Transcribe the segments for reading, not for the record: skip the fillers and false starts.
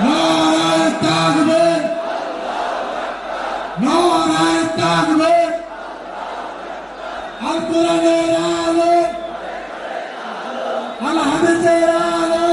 নারায়ে তাকবীর, নারায়ে তাকবীর, আল কোরআনের আলো, আল হাদিসের আলো।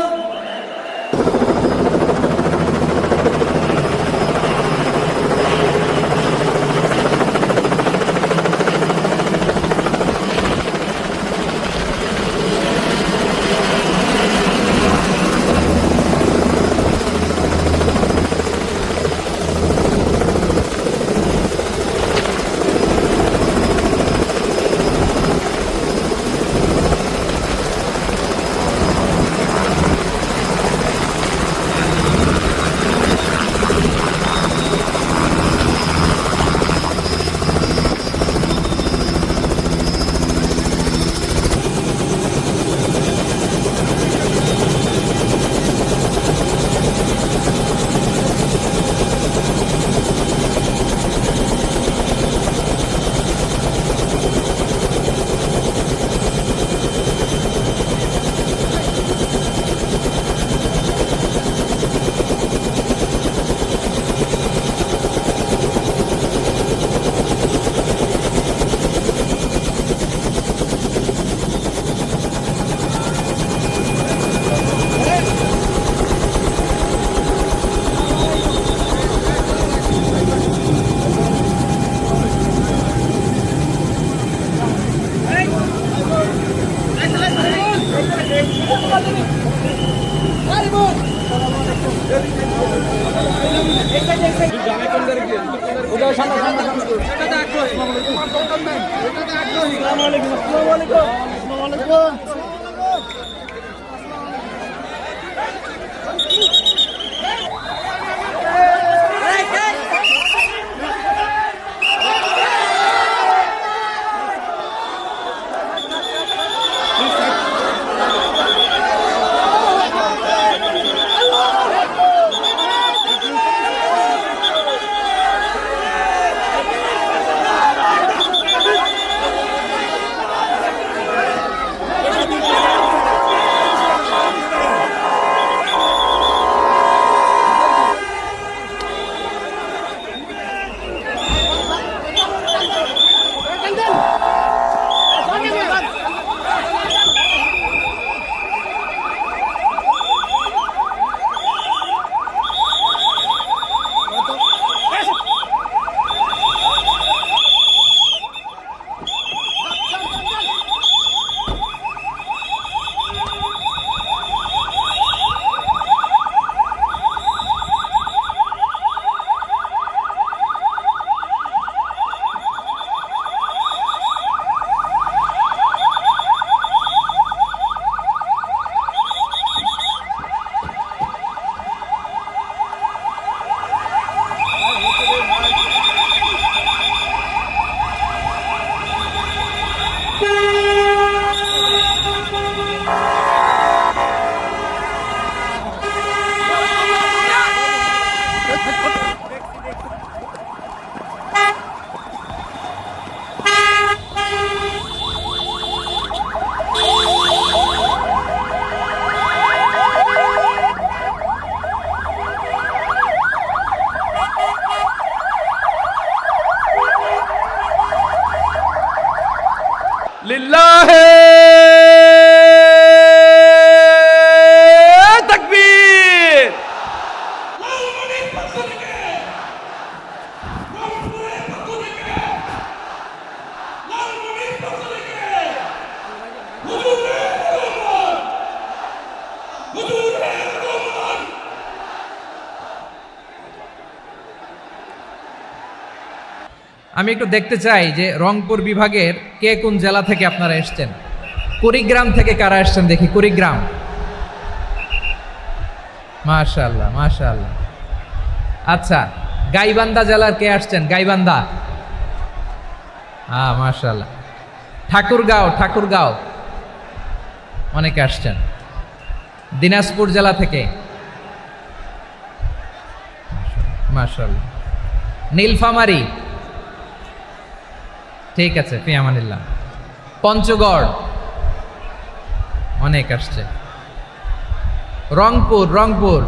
লিল্লাহে তাকবীর। আমি একটু দেখতে চাই যে রংপুর বিভাগের কে কোন জেলা থেকে আপনারা এসেছেন। কুড়িগ্রাম থেকে কারা এসেছেন দেখি। কুড়িগ্রাম, মাশাআল্লাহ মাশাআল্লাহ। আচ্ছা, গাইবান্ধা জেলার কে আসছেন? গাইবান্ধা, মাশাআল্লাহ। ঠাকুরগাঁও, ঠাকুরগাঁও অনেকে আসছেন। দিনাজপুর জেলা থেকে, মাশাআল্লাহ। নীলফামারী, ঠিক আছে, ফি আমানিল্লাহ। পঞ্চগড় অনেক আসছে। রংপুর, রংপুর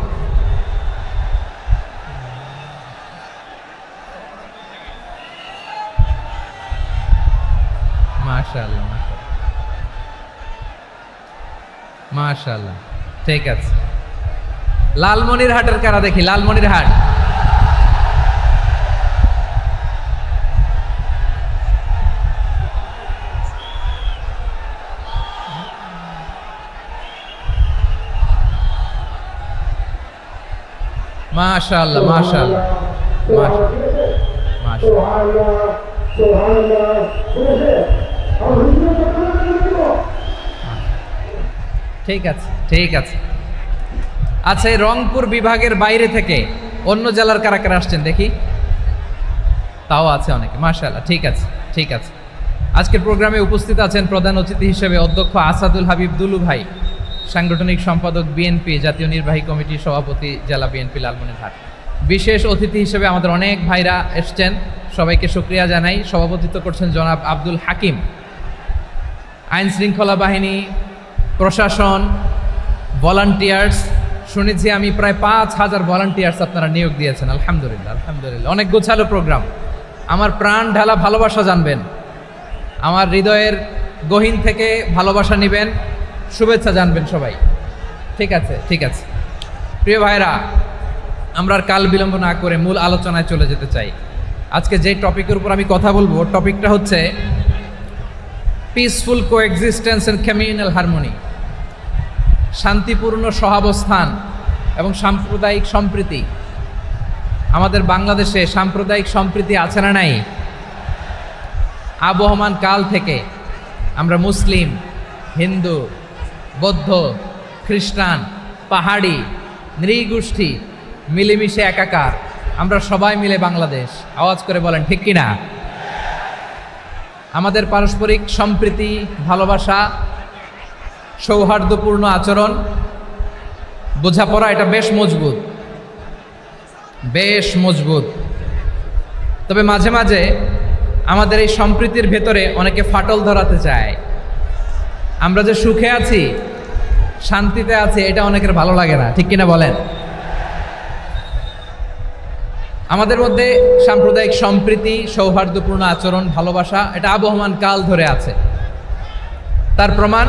মাশাআল্লাহ, মাশাআল্লাহ। ঠিক আছে, লালমনিরহাটের কারা দেখি, লালমনিরহাট। মাশাআল্লাহ, মাশাআল্লাহ, ঠিক আছে, ঠিক আছে। আচ্ছা, এই রংপুর বিভাগের বাইরে থেকে অন্য জেলার কারা কারা আসছেন দেখি, তাও আছে অনেকে। মাশাআল্লাহ, ঠিক আছে, ঠিক আছে। আজকের প্রোগ্রামে উপস্থিত আছেন প্রধান অতিথি হিসেবে অধ্যক্ষ আসাদুল হাবিব দুলু ভাই, সাংগঠনিক সম্পাদক বিএনপি, জাতীয় নির্বাহী কমিটির সভাপতি, জেলা বিএনপি লালমনিরহাট। বিশেষ অতিথি হিসেবে আমাদের অনেক ভাইরা এসছেন, সবাইকে শুকরিয়া জানাই। সভাপতিত্ব করছেন জনাব আব্দুল হাকিম। আইন শৃঙ্খলা বাহিনী, প্রশাসন, ভলান্টিয়ার্স, শুনেছি আমি প্রায় 5,000 ভলান্টিয়ার্স আপনারা নিয়োগ দিয়েছেন। আলহামদুলিল্লাহ, আলহামদুলিল্লাহ। অনেক গোছালো প্রোগ্রাম। আমার প্রাণ ঢালা ভালোবাসা জানবেন, আমার হৃদয়ের গহীন থেকে ভালোবাসা নেবেন, শুভেচ্ছা জানবেন সবাই। ঠিক আছে, ঠিক আছে। প্রিয় ভাইরা, আমরা আর কাল বিলম্ব না করে মূল আলোচনায় চলে যেতে চাই। আজকে যে টপিকের উপর আমি কথা বলবো, টপিকটা হচ্ছে peaceful coexistence and communal harmony, শান্তিপূর্ণ সহাবস্থান এবং সাম্প্রদায়িক সম্প্রীতি। আমাদের বাংলাদেশে সাম্প্রদায়িক সম্প্রীতি আছে না নাই? আবহমান কাল থেকে আমরা মুসলিম, হিন্দু, বৌদ্ধ, খ্রিস্টান, পাহাড়ি, নৃগোষ্ঠী মিলেমিশে একাকার, আমরা সবাই মিলে বাংলাদেশ। আওয়াজ করে বলেন ঠিক কিনা? আমাদের পারস্পরিক সম্প্রীতি, ভালোবাসা, সৌহার্দ্যপূর্ণ আচরণ, বোঝাপড়া, এটা বেশ মজবুত, বেশ মজবুত। তবে মাঝে মাঝে আমাদের এই সম্প্রীতির ভেতরে অনেকে ফাটল ধরাতে চায়। আমরা যে সুখে আছি, শান্তিতে আছি, এটা অনেকের ভালো লাগে না, ঠিক কিনা বলেন? আমাদের মধ্যে সাম্প্রদায়িক সম্প্রীতি, সৌহার্দ্যপূর্ণ আচরণ, ভালোবাসা, এটা আবহমান কাল ধরে আছে। তার প্রমাণ,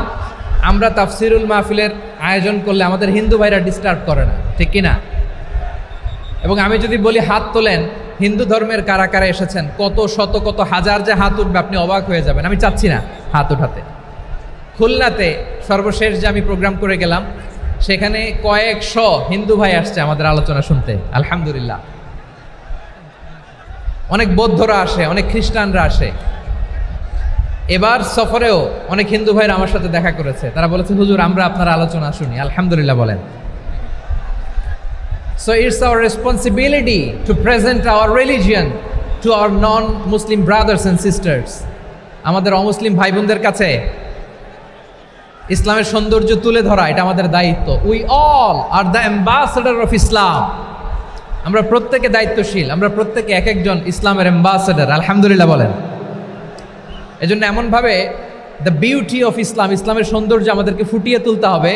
আমরা তাফসিরুল মাহফিলের আয়োজন করলে আমাদের হিন্দু ভাইরা ডিস্টার্ব করে না, ঠিক কিনা? এবং আমি যদি বলি হাত তোলেন, হিন্দু ধর্মের কারা কারা এসেছেন, কত শত কত হাজার যে হাত উঠবে, আপনি অবাক হয়ে যাবেন। আমি চাচ্ছি না হাত উঠাতে। খুলনাতে সর্বশেষ যে আমি প্রোগ্রাম করে গেলাম, সেখানে কয়েকশো হিন্দু ভাই আসছে আমাদের আলোচনা শুনতে, আলহামদুলিল্লাহ। অনেক বৌদ্ধরা আসে, অনেক খ্রিস্টানরা আসে। এবার সফরেও অনেক হিন্দু ভাইরা আমার সাথে দেখা করেছে। তারা বলেছে, হুজুর আমরা আপনার আলোচনা শুনি। আলহামদুলিল্লাহ বলেন। So it's our responsibility to present our religion to our non-Muslim brothers and sisters. আমাদের অমুসলিম ভাই বোনদের কাছে ইসলামের সৌন্দর্য তুলে ধরা, এটা আমাদের দায়িত্ব। We all are the ambassador of Islam. আমরা প্রত্যেকে দায়িত্বশীল, আমরা প্রত্যেকে এক একজন ইসলামের অ্যাম্বাসেডর। আলহামদুলিল্লাহ বলেন। এজন্য এমনভাবে দ্য বিউটি অফ ইসলাম, ইসলামের সৌন্দর্য আমাদেরকে ফুটিয়ে তুলতে হবে,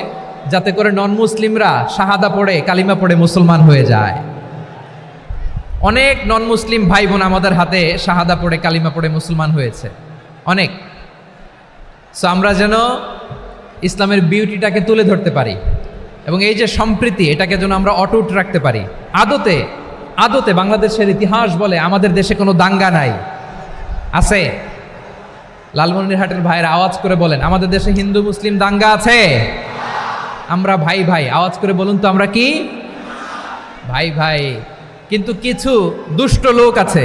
যাতে করে নন মুসলিমরা শাহাদা পড়ে, কালিমা পড়ে মুসলমান হয়ে যায়। অনেক নন মুসলিম ভাই বোন আমাদের হাতে শাহাদা পড়ে, কালিমা পড়ে মুসলমান হয়েছে, অনেক। সো আমরা যেন ইসলামের বিউটিটাকে তুলে ধরতে পারি, এবং এই যে সম্প্রীতি, এটাকে যেন আমরা অটুট রাখতে পারি। আদতে আদতে বাংলাদেশের ইতিহাস বলে আমাদের দেশে কোনো দাঙ্গা নাই, আছে? লালমনিরহাটের ভাইয়েরা আওয়াজ করে বলেন, আমাদের দেশে হিন্দু মুসলিম দাঙ্গা আছে? আমরা ভাই ভাই, আওয়াজ করে বলুন তো, আমরা কি ভাই ভাই? কিন্তু কিছু দুষ্ট লোক আছে,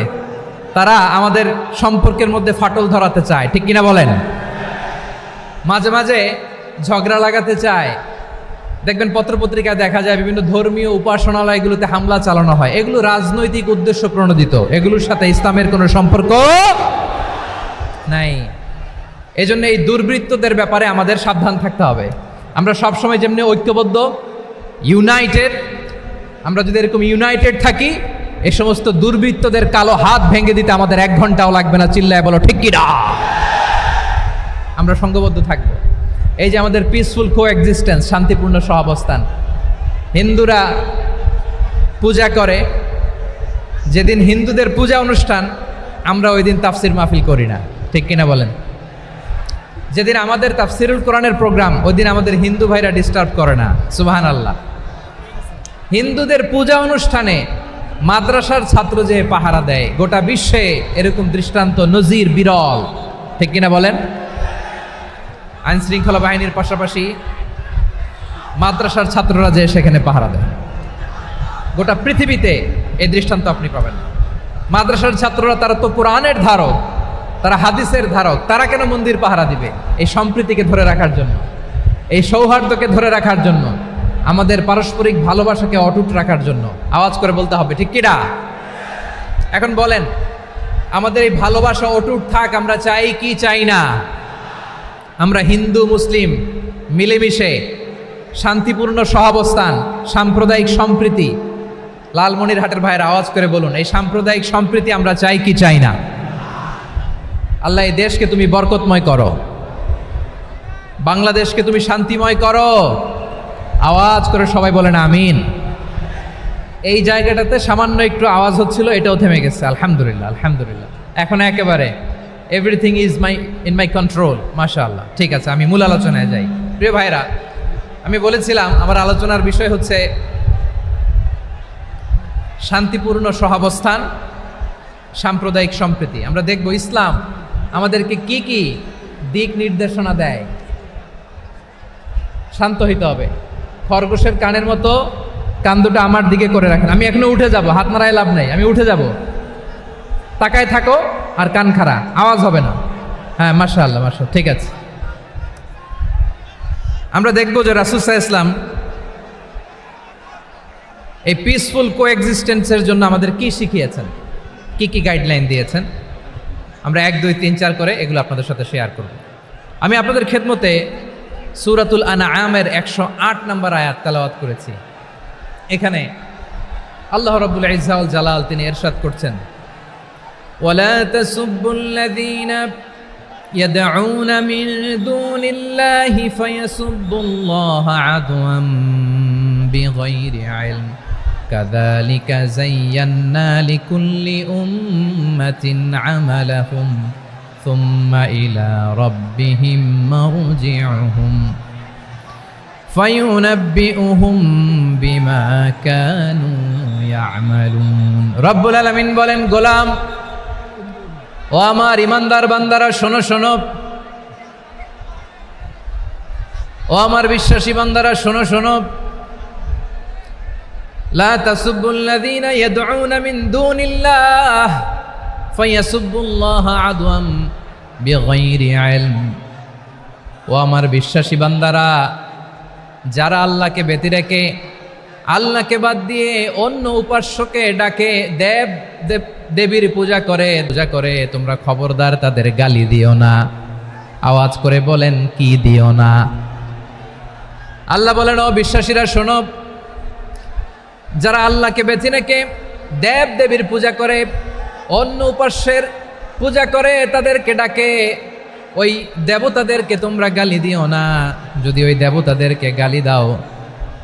তারা আমাদের সম্পর্কের মধ্যে ফাটল ধরাতে চায়, ঠিক কিনা বলেন? মাঝে মাঝে ঝগড়া লাগাতে চায়। দেখবেন পত্রপত্রিকায় দেখা যায় বিভিন্ন ধর্মীয় উপাসনালয়গুলোতে হামলা চালানো হয়। এগুলো রাজনৈতিক উদ্দেশ্য প্রণোদিত, এগুলোর সাথে ইসলামের কোনো সম্পর্ক নাই। এজন্য এই দুর্বৃত্তদের ব্যাপারে আমাদের সাবধান থাকতে হবে। আমরা সবসময় যেমনি ঐক্যবদ্ধ, ইউনাইটেড, আমরা যদি এরকম ইউনাইটেড থাকি, এই সমস্ত দুর্বৃত্তদের কালো হাত ভেঙে দিতে আমাদের 1 ঘন্টাও লাগবে না। চিল্লায় বলো ঠিক কিনা? আমরা সংঘবদ্ধ থাকবো। এই যে আমাদের পিসফুল কোএক্সিস্টেন্স, শান্তিপূর্ণ সহাবস্থান। হিন্দুরা পূজা করে, যেদিন হিন্দুদের পূজা অনুষ্ঠান, আমরা ওই দিন তাফসির মাহফিল করি না, ঠিক কিনা বলেন? যেদিন আমাদের তাফসিরুল কোরআনের প্রোগ্রাম, ওই দিন আমাদের হিন্দু ভাইরা ডিস্টার্ব করে না। সুবহানাল্লাহ। হিন্দুদের পূজা অনুষ্ঠানে মাদ্রাসার ছাত্র যে পাহারা দেয়, গোটা বিশ্বে এরকম দৃষ্টান্ত নজির বিরল, ঠিক কিনা বলেন? আইন শৃঙ্খলা বাহিনীর পাশাপাশি মাদ্রাসার ছাত্ররা যে সেখানে পাহারা দেয়, গোটা পৃথিবীতে এই দৃষ্টান্ত আপনি পাবেন না। মাদ্রাসার ছাত্ররা তারা তো কোরআনের ধারক, তারা হাদিসের ধারক, তারা কেন মন্দির পাহারা দিবে? এই সম্প্রীতিকে ধরে রাখার জন্য, এই সৌহার্দ্যকে ধরে রাখার জন্য, আমাদের পারস্পরিক ভালোবাসাকে অটুট রাখার জন্য। আওয়াজ করে বলতে হবে, ঠিক কিনা? এখন বলেন, আমাদের এই ভালোবাসা অটুট থাক, আমরা চাই কি চাই না? আমরা হিন্দু মুসলিম মিলেমিশে শান্তিপূর্ণ সহাবস্থান, সাম্প্রদায়িক সম্প্রীতি, লালমনিরহাটের ভাইয়ের আওয়াজ করে বলুন, এই সাম্প্রদায়িক সম্প্রীতি আমরা চাই কি চাই না? আল্লাহ এই দেশকে তুমি বরকতময় করো, বাংলাদেশকে তুমি শান্তিময় করো। আওয়াজ করে সবাই বলেন আমিন। এই জায়গাটাতে সামান্য একটু আওয়াজ হচ্ছিল, এটাও থেমে গেছে। আলহামদুলিল্লাহ, আলহামদুলিল্লাহ। এখন একেবারে everything is in my control. মাশাআল্লাহ। ঠিক আছে, আমি মূল আলোচনায় যাই। প্রিয় ভাইরা, আমি বলেছিলাম আমার আলোচনার বিষয় হচ্ছে শান্তিপূর্ণ সহাবস্থান, সাম্প্রদায়িক সম্প্রীতি। আমরা দেখব ইসলাম আমাদেরকে কি কি দিক নির্দেশনা দেয়। শান্ত হইতে হবে। খরগোশের কানের মতো কান দুটো আমার দিকে করে রাখেন। আমি এখনো উঠে যাব, হাত নাড়ায় লাভ নাই, আমি উঠে যাব। তাকায় থাকো আর কান খাড়া, আওয়াজ হবে না। হ্যাঁ, মাশাআল্লাহ, মাশাআল্লাহ, ঠিক আছে। আমরা দেখব যে রাসূল সাল্লাল্লাহু আলাইহি ওয়াসাল্লাম এই পিসফুল কোএক্সিস্টেন্সের জন্য আমাদের কি শিখিয়েছেন, কি কি গাইডলাইন দিয়েছেন। আমরা 1, 2, 3, 4 করে এগুলো আপনাদের সাথে শেয়ার করব। আমি আপনাদের খেদমতে সূরাতুল আনআমের 108 নম্বর আয়াত তেলাওয়াত করেছি। এখানে আল্লাহ রাব্বুল ইজ্জা ওয়াল জালাল তিনি ইরশাদ করছেন, ওয়ালা তাসুব্বুল্লাযীনা ইয়াদউনা মিন দুনিল্লাহি ফায়াসুব্বুল্লাহা আদওয়াম বিগাইরি ইলম কাযালিকা যায়্যান্না লিকুল্লি উম্মাতিন আমালাহুম সুম্মা ইলা রাব্বিহিম মারজিউহুম ফায়ুনাব্বিউহুম বিমা কানু ইয়ামালুন। রব্বুল আলামিন বলেন, গোলাম ও আমার ইমানদার বান্দারা, শোনো শোনো। ও আমার বিশ্বাসী বান্দারা, শোনো শোনো। লা তাসুব্বুল্লাযীনা ইয়াদউনা মিন দুনিল্লাহ ফায়াসুব্বুল্লাহা আদওয়াম বিগাইরি ইলম। ও আমার বিশ্বাসী বান্দারা, যারা আল্লাহকে ব্যতি রেখে, আল্লাহকে বাদ দিয়ে অন্য উপাস্যকে ডাকে, দেবীর পূজা করে, তোমরা খবরদার তাদের গালি দিও না। আওয়াজ করে বলেন, কি দিও না? আল্লাহ বলেন, ও বিশ্বাসীরা শোনো, যারা আল্লাহকে বেছে রেখে দেবীর পূজা করে, অন্য উপাস্যের পূজা করে, তাদেরকে ডাকে, ওই দেবতাদেরকে তোমরা গালি দিও না। যদি ওই দেবতাদেরকে গালি দাও,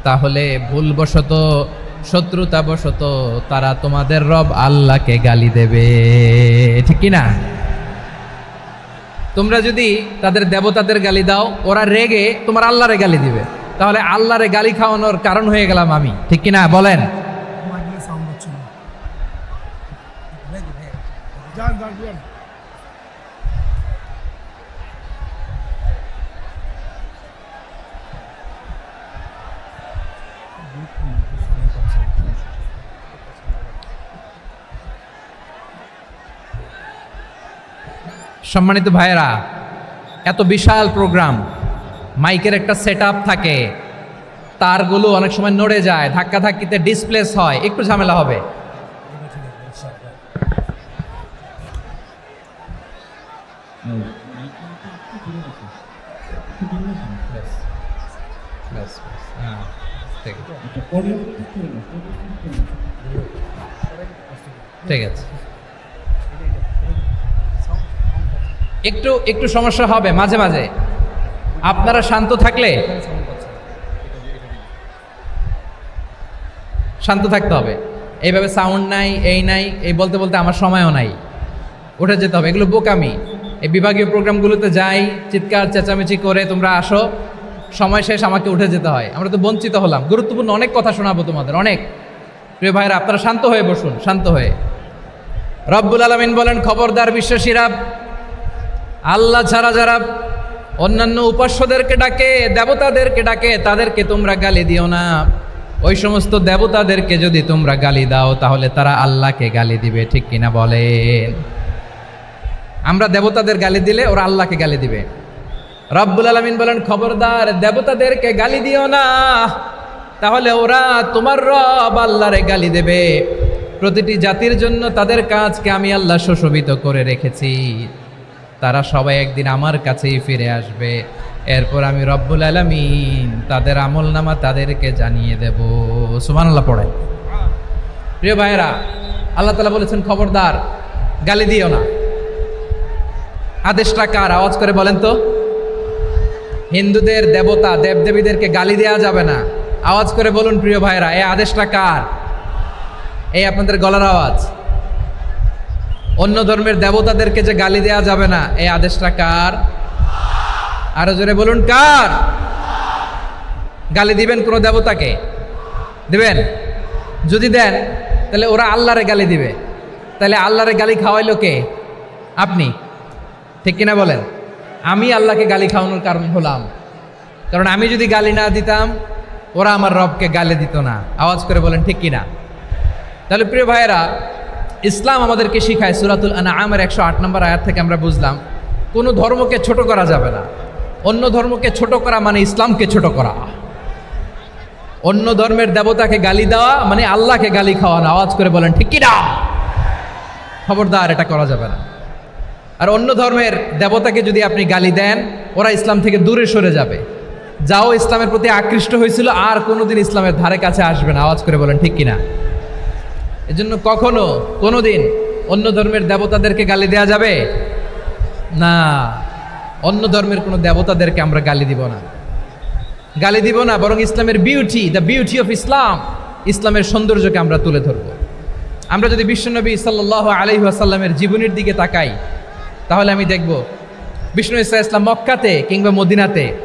তাহলে ভুলবশত, শত্রুতাবশত তারা তোমাদের রব আল্লাহকে গালি দেবে, ঠিক কি না? তোমরা যদি তাদের দেবতাদের গালি দাও, ওরা রেগে তোমার আল্লাহরে গালি দিবে, তাহলে আল্লাহরে গালি খাওয়ানোর কারণ হয়ে গেলাম আমি, ঠিক কি না? বলেন। সম্মানিত ভাইয়েরা, এত বিশাল প্রোগ্রাম, মাইকের একটা সেটআপ থাকে, তারগুলো অনেক সময় নড়ে যায়, ধাক্কা ধাক্কিতে ডিসপ্লেস হয়, একটু ঝামেলা হবে। ঠিক আছে, একটু সমস্যা হবে মাঝে মাঝে। আপনারা শান্ত থাকলে, শান্ত থাকতে হবে। এইভাবে সাউন্ড নাই, এই নাই, এই বলতে বলতে আমার সময়ও নাই, উঠে যেতে হবে, এগুলো বোকামি। এই বিভাগীয় প্রোগ্রামগুলোতে যাই, চিৎকার চেঁচামেচি করে তোমরা আসো, সময় শেষ আমাকে উঠে যেতে হয়। আমরা তো বঞ্চিত হলাম। গুরুত্বপূর্ণ অনেক কথা শোনাবো তোমাদের, অনেক। প্রিয় ভাইরা, আপনারা শান্ত হয়ে বসুন, শান্ত হয়ে। রব্বুল আলামিন বলেন, খবরদার বিশ্বাসীরা, আল্লাহ ছাড়া যারা অন্যান্য উপাস্যদেরকে ডাকে, দেবতাদেরকে ডাকে, তাদেরকে তোমরা গালি দিও না। ওই সমস্ত দেবতাদেরকে যদি তোমরা গালি দাও তাহলে তারা আল্লাহকে গালি দিবে, ঠিক কিনা বলেন? আমরা দেবতাদের গালি দিলে ওরা আল্লাহকে গালি দিবে। রব্বুল আলামিন বলেন, খবরদার দেবতাদেরকে গালি দিও না, তাহলে ওরা তোমার রব আল্লাহরে গালি দেবে। প্রতিটি জাতির জন্য তাদের কাজকে আমি আল্লাহ সুশোভিত করে রেখেছি, তারা সবাই একদিন আমার কাছেই ফিরে আসবে। এরপর আমি রব্বুল আলামিন তাদের আমলনামা তাদেরকে জানিয়ে দেব। সুবহানাল্লাহ পড়ে। প্রিয় ভাইয়েরা, আল্লাহ তাআলা বলেছেন খবরদার গালি দিও না। আদেশটা কার? আওয়াজ করে বলেন তো। হিন্দুদের দেবতা দেবদেবীদেরকে গালি দেওয়া যাবে না। আওয়াজ করে বলুন প্রিয় ভাইয়েরা, এই আদেশটা কার? এই আপনাদের গলার আওয়াজ। অন্য ধর্মের দেবতাদেরকে যে গালি দেওয়া যাবে না, এই আদেশটা কার? আরো জোরে বলুন, কার? গালি দিবেন কোন দেবতাকে? দিবেন? যদি দেন তাহলে ওরা আল্লাহরে গালি দিবে। তাহলে আল্লাহরে গালি খাওয়াইলো কে? আপনি, ঠিক কিনা বলেন? আমি আল্লাহকে গালি খাওয়ানোর কারণ হলাম, কারণ আমি যদি গালি না দিতাম ওরা আমার রবকে গালি দিত না। আওয়াজ করে বলেন ঠিক কিনা? তাহলে প্রিয় ভাইয়েরা, ইসলাম আমাদেরকে শিখায়, সূরাতুল আনআমের 108 নম্বর আয়াত থেকে আমরা বুঝলাম কোনো ধর্মকে ছোট করা যাবে না। অন্য ধর্মকে ছোট করা মানে ইসলামকে ছোট করা। অন্য ধর্মের দেবতাকে গালি দেওয়া মানে আল্লাহকে গালি খাওয়ানো। আওয়াজ করে বলেন ঠিক কিনা? খবরদার, এটা করা যাবে না। আর অন্য ধর্মের দেবতাকে যদি আপনি গালি দেন, ওরা ইসলাম থেকে দূরে সরে যাবে। যাও ইসলামের প্রতি আকৃষ্ট হয়েছিল আর কোনোদিন ইসলামের ধারে কাছে আসবে না। আওয়াজ করে বলেন ঠিক কিনা? এজন্য কখনো কোনোদিন অন্য ধর্মের দেবতাদেরকে গালি দেওয়া যাবে না। অন্য ধর্মের কোনো দেবতাদেরকে আমরা গালি দিব না, গালি দিব না, বরং ইসলামের beauty, the beauty of Islam, ইসলামের সৌন্দর্যকে আমরা তুলে ধরব। আমরা যদি বিশ্বনবী সাল্লাল্লাহু আলাইহি ওয়াসাল্লামের জীবনের দিকে তাকাই তাহলে আমি দেখব বিষ্ণু ইসলাম মক্কাতে কিংবা মদিনাতে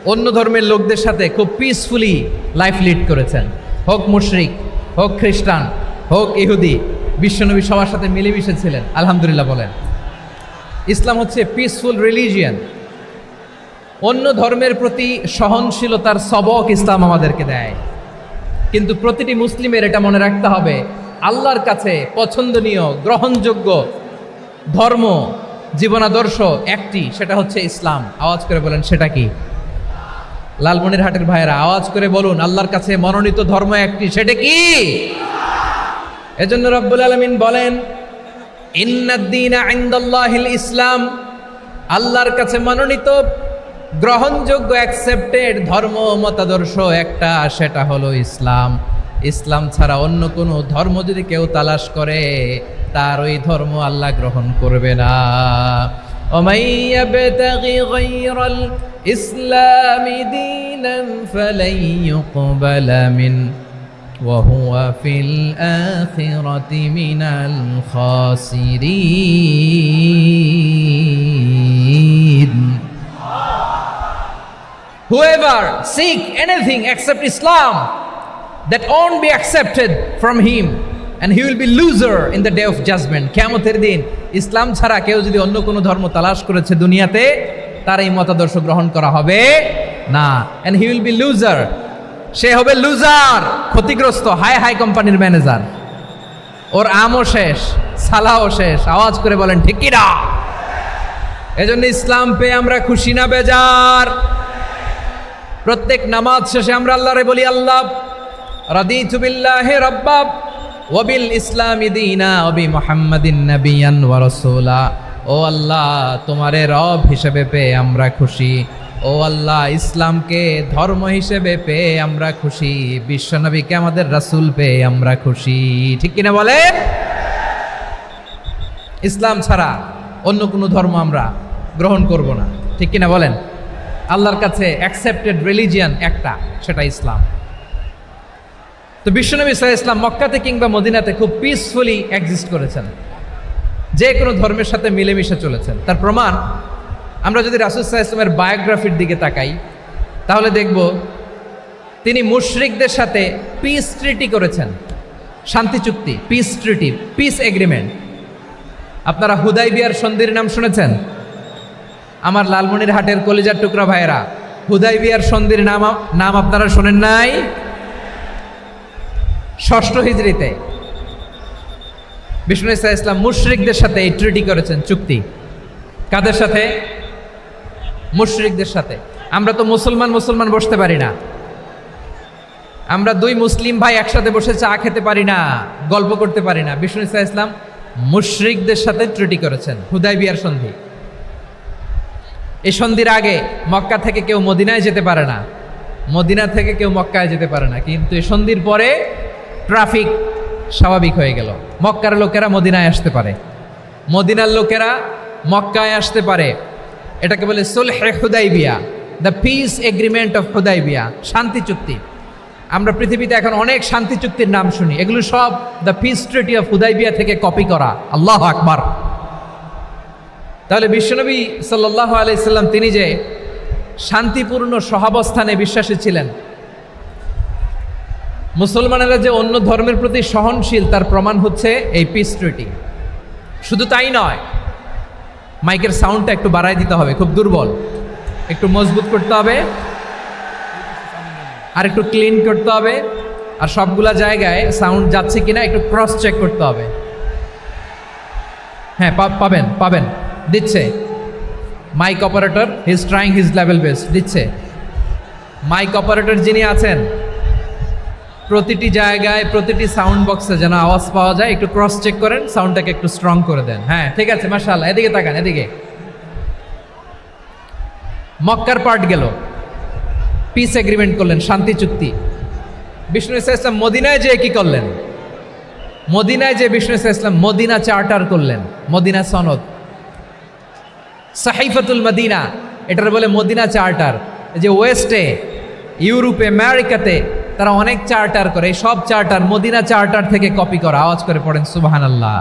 অন্য ধর্মের লোকদের সাথে খুব পিসফুলি লাইফ লিড করেছেন। হোক মুশরিক, হোক খ্রিস্টান, হোক ইহুদি, বিশ্বনবী সবার সাথে মিলেমিশে ছিলেন। আলহামদুলিল্লাহ বলেন। ইসলাম হচ্ছে পিসফুল রিলিজিয়ান। অন্য ধর্মের প্রতি সহনশীলতার সবক ইসলাম আমাদেরকে দেয়। কিন্তু প্রতিটি মুসলিমের এটা মনে রাখতে হবে, আল্লাহর কাছে পছন্দনীয় গ্রহণযোগ্য ধর্ম জীবনাদর্শ একটি, সেটা হচ্ছে ইসলাম। আওয়াজ করে বলেন সেটা কি? লালমনিরহাটের ভাইয়েরা আওয়াজ করে বলুন, আল্লাহর কাছে মনোনীত ধর্ম একটি, সেটা কি? এজন্য রব্বুল আলামিন বলেন, ইন্নাদ-দীনা ইনদাল্লাহিল ইসলাম, আল্লাহর কাছে মনোনীত গ্রহণযোগ্য অ্যাকসেপ্টেড ধর্ম মতাদর্শ একটা, সেটা হলো ইসলাম। ইসলাম ছাড়া অন্য কোনো ধর্ম যদি কেউ তালাশ করে তার ওই ধর্ম আল্লাহ গ্রহণ করবে না। ومن يبتغي غير الإسلام دينا فلن يقبل منه وهو في الآخرة من الخاسرين. Whoever seek anything except Islam, that won't be accepted from him, and he will be loser in the day of judgment. কিয়ামতের দিন ইসলাম ছাড়া কেউ যদি অন্য কোনো ধর্ম তালাশ করেছে দুনিয়াতে, তার এই মতাদর্শ গ্রহণ করা হবে না। and he will be loser, সে হবে লুজার, ক্ষতিগ্রস্ত, হাই হাই কোম্পানির ম্যানেজার। ওর আমও শেষ, সালাও শেষ। আওয়াজ করে বলেন ঠিক কি না? এজন্য ইসলাম পেয়ে আমরা খুশি না বেজার? প্রত্যেক নামাজ শেষে আমরা আল্লাহরে বলি, আল্লাহ রাদিতু বিল্লাহি রাব্বা ওয়া বিল ইসলামি দীনা ওয়া বি মুহাম্মাদিন নাবিয়ান ওয়া রাসূলা। ও আল্লাহ, তোমারে রব হিসেবে পেয়ে আমরা খুশি। ও আল্লাহ, ইসলামকে ধর্ম হিসেবে পেয়ে আমরা খুশি। বিশ্বনবীকে আমাদের রাসূল পেয়ে আমরা খুশি। ঠিক কিনা বলেন? ইসলাম ছাড়া অন্য কোনো ধর্ম আমরা গ্রহণ করব না। ঠিক কিনা বলেন? আল্লাহর কাছে অ্যাকসেপ্টেড রিলিজিয়ান একটা, সেটা ইসলাম। তো বিশ্বনবী সাল্লাল্লাহু আলাইহি ওয়াসাল্লাম মক্কাতে কিংবা মদিনাতে খুব পিসফুলি এক্সিস্ট করেছেন। যে কোনো ধর্মের সাথে মিলেমিশে চলেছেন। তার প্রমাণ আমরা যদি রাসূল সাল্লাল্লাহু আলাইহি ওয়াসাল্লামের বায়োগ্রাফির দিকে তাকাই তাহলে দেখব তিনি মুশরিকদের সাথে পিস ট্রিটি করেছেন, শান্তি চুক্তি, পিস ট্রিটি, পিস এগ্রিমেন্ট। আপনারা হুদাইবিয়ার সন্ধির নাম শুনেছেন? আমার লালমনিরহাটের কলিজার টুকরা ভাইয়েরা, হুদাইবিয়ার সন্ধির নাম আপনারা শোনেন নাই? 6ষ্ঠ হিজরিতে বিষ্ণু ঈসা ইসলাম মুশরিকদের সাথে এই ট্রিটি করেছেন, চুক্তি। কাদের সাথে? মুশরিকদের সাথে। আমরা তো মুসলমান বসতে পারি না, আমরা দুই মুসলিম ভাই একসাথে বসে চা খেতে পারি না, গল্প করতে পারি না। বিষ্ণু ঈসা ইসলাম মুশরিকদের সাথে ট্রিটি করেছেন, হুদাইবিয়ার সন্ধি। এই সন্ধির আগে মক্কা থেকে কেউ মদিনায় যেতে পারে না, মদিনা থেকে কেউ মক্কায় যেতে পারে না, কিন্তু এই সন্ধির পরে ট্রাফিক স্বাভাবিক হয়ে গেল। মক্কার লোকেরা মদিনায় আসতে পারে, মদিনার লোকেরা মক্কায় আসতে পারে। এটাকে বলে সুলহে Hudaibiya, the peace agreement of Hudaibiya, শান্তি চুক্তি। আমরা পৃথিবীতে এখন অনেক শান্তি চুক্তির নাম শুনি, এগুলো সব the piece treaty of Hudaibiya থেকে কপি করা। আল্লাহু আকবার। তাহলে বিশ্বনবী সাল্লাল্লাহু আলাইহি সাল্লাম তিনি যে শান্তিপূর্ণ সহাবস্থানে বিশ্বাসী ছিলেন, মুসলমানেরা যে অন্য ধর্মের প্রতি সহনশীল তার প্রমাণ হচ্ছে এই পিস ট্রিটি। শুধু তাই নয়, মাইকের সাউন্ডটা একটু বাড়ায় দিতে হবে, খুব দুর্বল, একটু মজবুত করতে হবে, আর একটু ক্লিন করতে হবে, আর সবগুলা জায়গায় সাউন্ড যাচ্ছে কিনা একটু ক্রস চেক করতে হবে। হ্যাঁ, পাবেন দিচ্ছে mic operator, he is trying his level best, দিচ্ছে। মাইক অপারেটর যিনি আছেন প্রতিটি জায়গায় প্রতিটি সাউন্ড বক্সে যেন আওয়াজ পাওয়া যায়, একটু ক্রস চেক করেন, সাউন্ডটাকে একটু স্ট্রং করে দেন। হ্যাঁ, ঠিক আছে, মাশাআল্লাহ। এদিকে তাকান, এদিকে। মক্কার পার্ট গেল, পিস এগ্রিমেন্ট করলেন, শান্তি চুক্তি। বিষ্ণু ঈসা ইসলাম মদিনায় যে কি করলেন? মদিনায় যে বিষ্ণু ঈসা ইসলাম মদিনা চার্টার করলেন, মদিনা সনদ, সাহিফাতুল মদিনা, এটার বলে মদিনা চার্টার। যে ওয়েস্টে, ইউরোপে, আমেরিকাতে তারা অনেক চার্টার করে, এই সব চার্টার মদিনা চার্টার থেকে কপি করা। আওয়াজ করে পড়েন সুবহানাল্লাহ।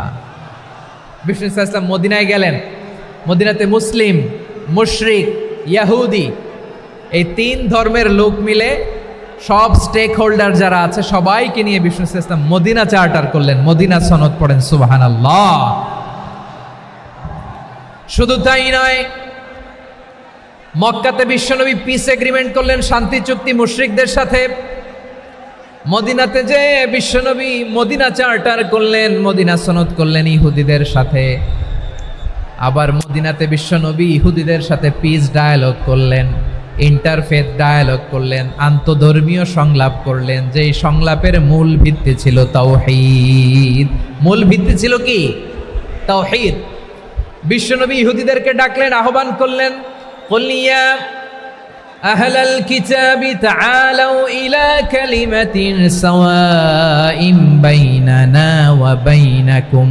বিষ্ণু ঈসা ইসলাম মদিনায় গেলেন, মদিনাতে মুসলিম, মুশরিক, ইয়াহুদি, এই 3 ধর্মের লোক মিলে সব স্টেক হোল্ডার যারা আছে সবাইকে নিয়ে বিষ্ণু ঈসা ইসলাম মদিনা চার্টার করলেন, মদিনা সনদ, পড়েন সুবহানাল্লাহ। শুধু তাই নয়, মক্কাতে বিশ্বনবী পিস এগ্রিমেন্ট করলেন, শান্তি চুক্তি মুশরিকদের সাথে। মদিনাতে যে বিশ্বনবী মদিনা চার্টার করলেন, মদিনা সনদ করলেন ইহুদিদের সাথে। আবার মদিনাতে বিশ্বনবী ইহুদিদের সাথে পিস ডায়ালগ করলেন, ইন্টারফেথ ডায়ালগ করলেন, আন্তধর্মীয় সংলাপ করলেন, যেই সংলাপের মূল ভিত্তি ছিল তাওহীদ। মূল ভিত্তি ছিল কি? তাওহীদ। বিশ্বনবী ইহুদিদেরকে ডাকলেন, আহ্বান করলেন, কুল ইয়া আহলাল কিতাবি তাআলাউ ইলা কালিমাতিন সাওয়াইন বাইনানা ওয়া বাইনাকুম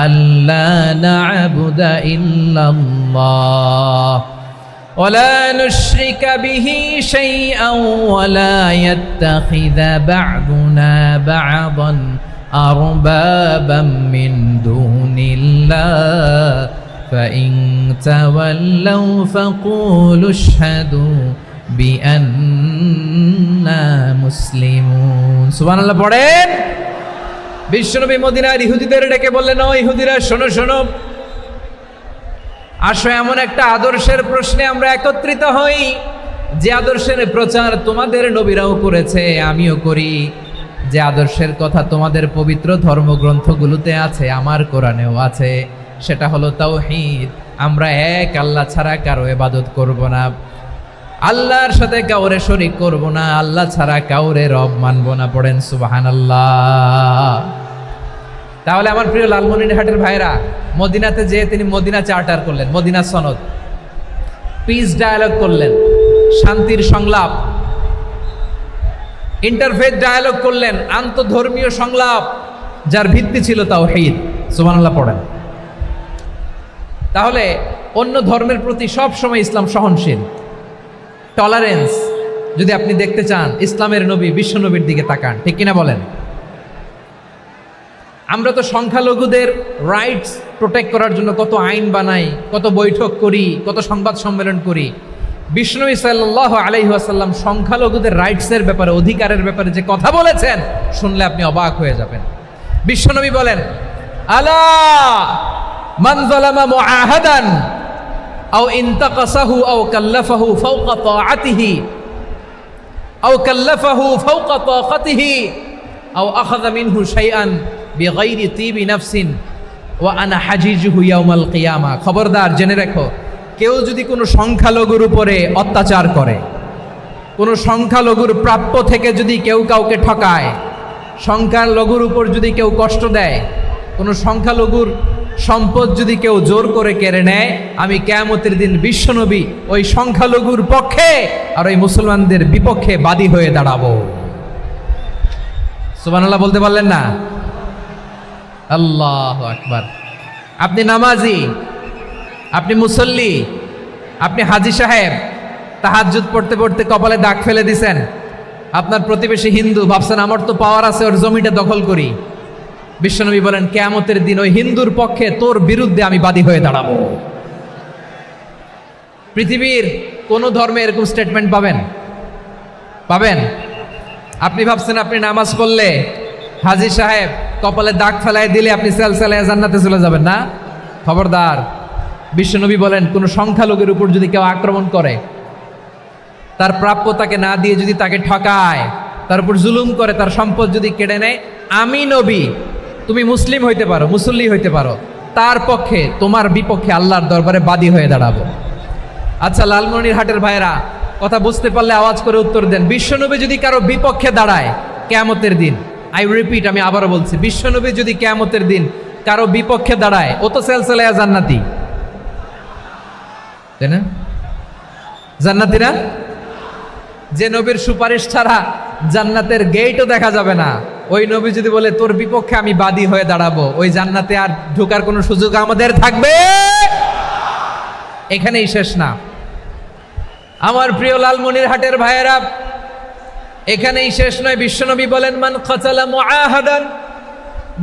আল্লা না'বুদা ইল্লাল্লাহ ওয়া লা নুশরিকা বিহি শাইআন ওয়া লা ইয়াত্তাখিযা বা'দুনা বা'দান আরবাবাম মিন দুনিল্লাহ فإن تولوا فقولوا اشهدوا بأننا مسلمون সুবহানাল্লাহ পড়েন। বিশ্বনবী মদিনার ইহুদিদের ডেকে বললেন, ও ইহুদিরা, শোনো শোনো, আসো এমন একটা আদর্শের প্রশ্নে আমরা একত্রিত হই, যে আদর্শের প্রচার তোমাদের নবীরাও করেছে, আমিও করি, যে আদর্শের কথা তোমাদের পবিত্র ধর্মগ্রন্থগুলোতে আছে, আমার কোরআনেও আছে, সেটা হলো তাওহীদ। আমরা এক আল্লাহ ছাড়া কারো ইবাদত করব না, আল্লাহর সাথে কাউরে শরীক করব না, আল্লাহ ছাড়া কাউরে রব মানব না। পড়েন সুবহানাল্লাহ। তাহলে আমার প্রিয় লালমনিরহাটের ভাইরা, মদিনাতে যে তিনি মদিনা চার্টার করলেন, মদিনা সনদ, পিস ডায়ালগ করলেন, শান্তির সংলাপ, ইন্টারফেথ ডায়ালগ করলেন, আন্তধর্মীয় সংলাপ, যার ভিত্তি ছিল তাওহীদ। সুবহানাল্লাহ পড়েন। তাহলে অন্য ধর্মের প্রতি সব সময় ইসলাম সহনশীল, টলারেন্স। যদি আপনি দেখতে চান ইসলামের নবী বিশ্ব নবীর দিকে তাকান, ঠিক কিনা বলেন? আমরা তো সংখ্যালঘুদের রাইটস প্রোটেক্ট করার জন্য কত আইন বানাই, কত বৈঠক করি, কত সংবাদ সম্মেলন করি। বিষ্ণু সাল্লাল্লাহু আলাইহি ওয়াসাল্লাম সংখ্যালঘুদের রাইটসের ব্যাপারে, অধিকারের ব্যাপারে যে কথা বলেছেন, শুনলে আপনি অবাক হয়ে যাবেন। বিশ্বনবী বলেন, আলা মান যালামা মুআহাদান আও ইনতাকাসাহু আও কাল্লাফাহু ফাওকা তাআতিহি আও কাল্লাফাহু ফাওকা তাকাতিহি আও আখাযা মিনহু শাইআন বিগাইরি তিবি নাফসিন ওয়া আনা হাজিজুহু ইয়াউমাল কিয়ামা। খবরদার, জেনে রাখো, কেউ যদি কোনো সংখ্যালঘুর উপরে অত্যাচার করে, কোনো সংখ্যালঘুর প্রাপ্য থেকে যদি কেউ কাউকে ঠকায়, সংখ্যালঘুর উপর যদি কেউ কষ্ট দেয়, কোনো সংখ্যালঘুর সম্পদ যদি কেউ জোর করে কেড়ে নেয়, আমি কিয়ামতের দিন বিশ্বনবী ওই সংখ্যালঘুর পক্ষে আর ওই মুসলমানদের বিপক্ষে বাদী হয়ে দাঁড়াবো। সুবহানাল্লাহ বলতে পারলেন না? আল্লাহু আকবার। আপনি নামাজি, আপনি মুসল্লি, আপনি হাজী সাহেব, তাহাজ্জুদ পড়তে পড়তে কপালে দাগ ফেলে দিছেন, আপনার প্রতিবেশী হিন্দু, ভাবছেন আমার তো পাওয়ার আছে, ওর জমিটা দখল করি। বিশ্বনবী বলেন, কিয়ামতের দিন ওই হিন্দুর পক্ষে তোর বিরুদ্ধে আমি বাদী হয়ে দাঁড়াবো। পৃথিবীর কোন ধর্মে এরকম স্টেটমেন্ট পাবেন? পাবেন? আপনি ভাবছেন আপনি নামাজ পড়লে হাজী সাহেব কপালে দাগ ফেলায় দিলে আপনি সেলসেলায় জান্নাতে চলে যাবেন না? খবরদার। বিশ্বনবী বলেন, কোন সংখ্যালঘুর উপর যদি কেউ আক্রমণ করে, তার প্রাপ্য তাকে না দিয়ে যদি তাকে ঠকায়, তার উপর জুলুম করে, তার সম্পদ যদি কেড়ে নেয়, আমি নবী, তুমি মুসলিম হইতে পারো, মুসল্লি হইতে পারো, তার পক্ষে, তোমার বিপক্ষে আল্লাহর দরবারে বাদী হয়ে দাঁড়াবো। আচ্ছা, লালমনিরহাটের ভাইরা, কথা বুঝতে পারলে আওয়াজ করে উত্তর দেন। বিশ্বনবী যদি কারো বিপক্ষে দাঁড়ায় কিয়ামতের দিন, আই রিপিট, আমি আবারও বলছি, বিশ্বনবী যদি কিয়ামতের দিন কারো বিপক্ষে দাঁড়ায়, ও তো সেলসেলায়া জান্নাতি, তাই না? জান্নাতি না? যে নবীর সুপারিশ ছাড়া জান্নাতের গেটও দেখা যাবে না, ওই নবী যদি বলে তোর বিপক্ষে আমি বাদী হয়ে দাঁড়াবো, ওই জান্নাতে আর ঢোকার কোনো সুযোগ আমাদের থাকবে? এখানেই শেষ না আমার প্রিয় লালমনিরহাটের ভাইয়েরা, এখানেই শেষ নয়। বিশ্বনবী বলেন, মান কাতালা মুআহাদান,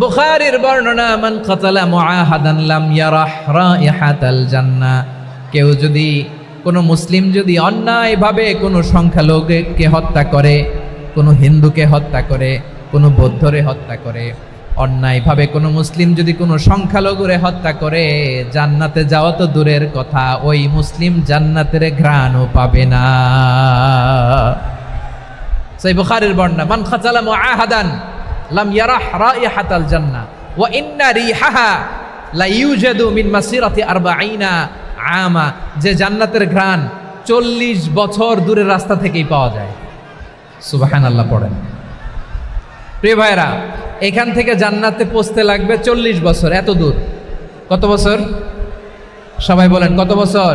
বুখারীর বর্ণনা, মান কাতালা মুআহাদান লাম ইয়ারাহ রাইহাতাল জান্নাহ। কেউ যদি, কোনো মুসলিম যদি অন্যায়ভাবে কোনো সংখ্যালঘুকে হত্যা করে, কোনো হিন্দুকে হত্যা করে, কোনো বৌদ্ধরে হত্যা করে, অন্যায়ভাবে কোনো মুসলিম যদি কোনো সংখ্যালঘুরে হত্যা করে, জান্নাতে যাওয়া তো দূরের কথা, ওই মুসলিম জান্নাতের ঘ্রাণও পাবে না। সেই বুখারীর বর্ণনা, মান কাতালা মুআহাদান লাম ইয়ারাহ রাইহাতাল জান্নাহ ওয়া ইন্না রিহাহা লা ইউজাদু মিন মাসিরাতি 40 আমা। যে জান্নাতের ঘ্রাণ 40 বছর দূরের রাস্তা থেকেই পাওয়া যায়। সুবহানাল্লাহ পড়েন। প্রিয় ভাইরা, এখান থেকে জান্নাতে পৌঁছতে লাগবে 40 বছর। এত দূর, কত বছর? সবাই বলেন, কত বছর?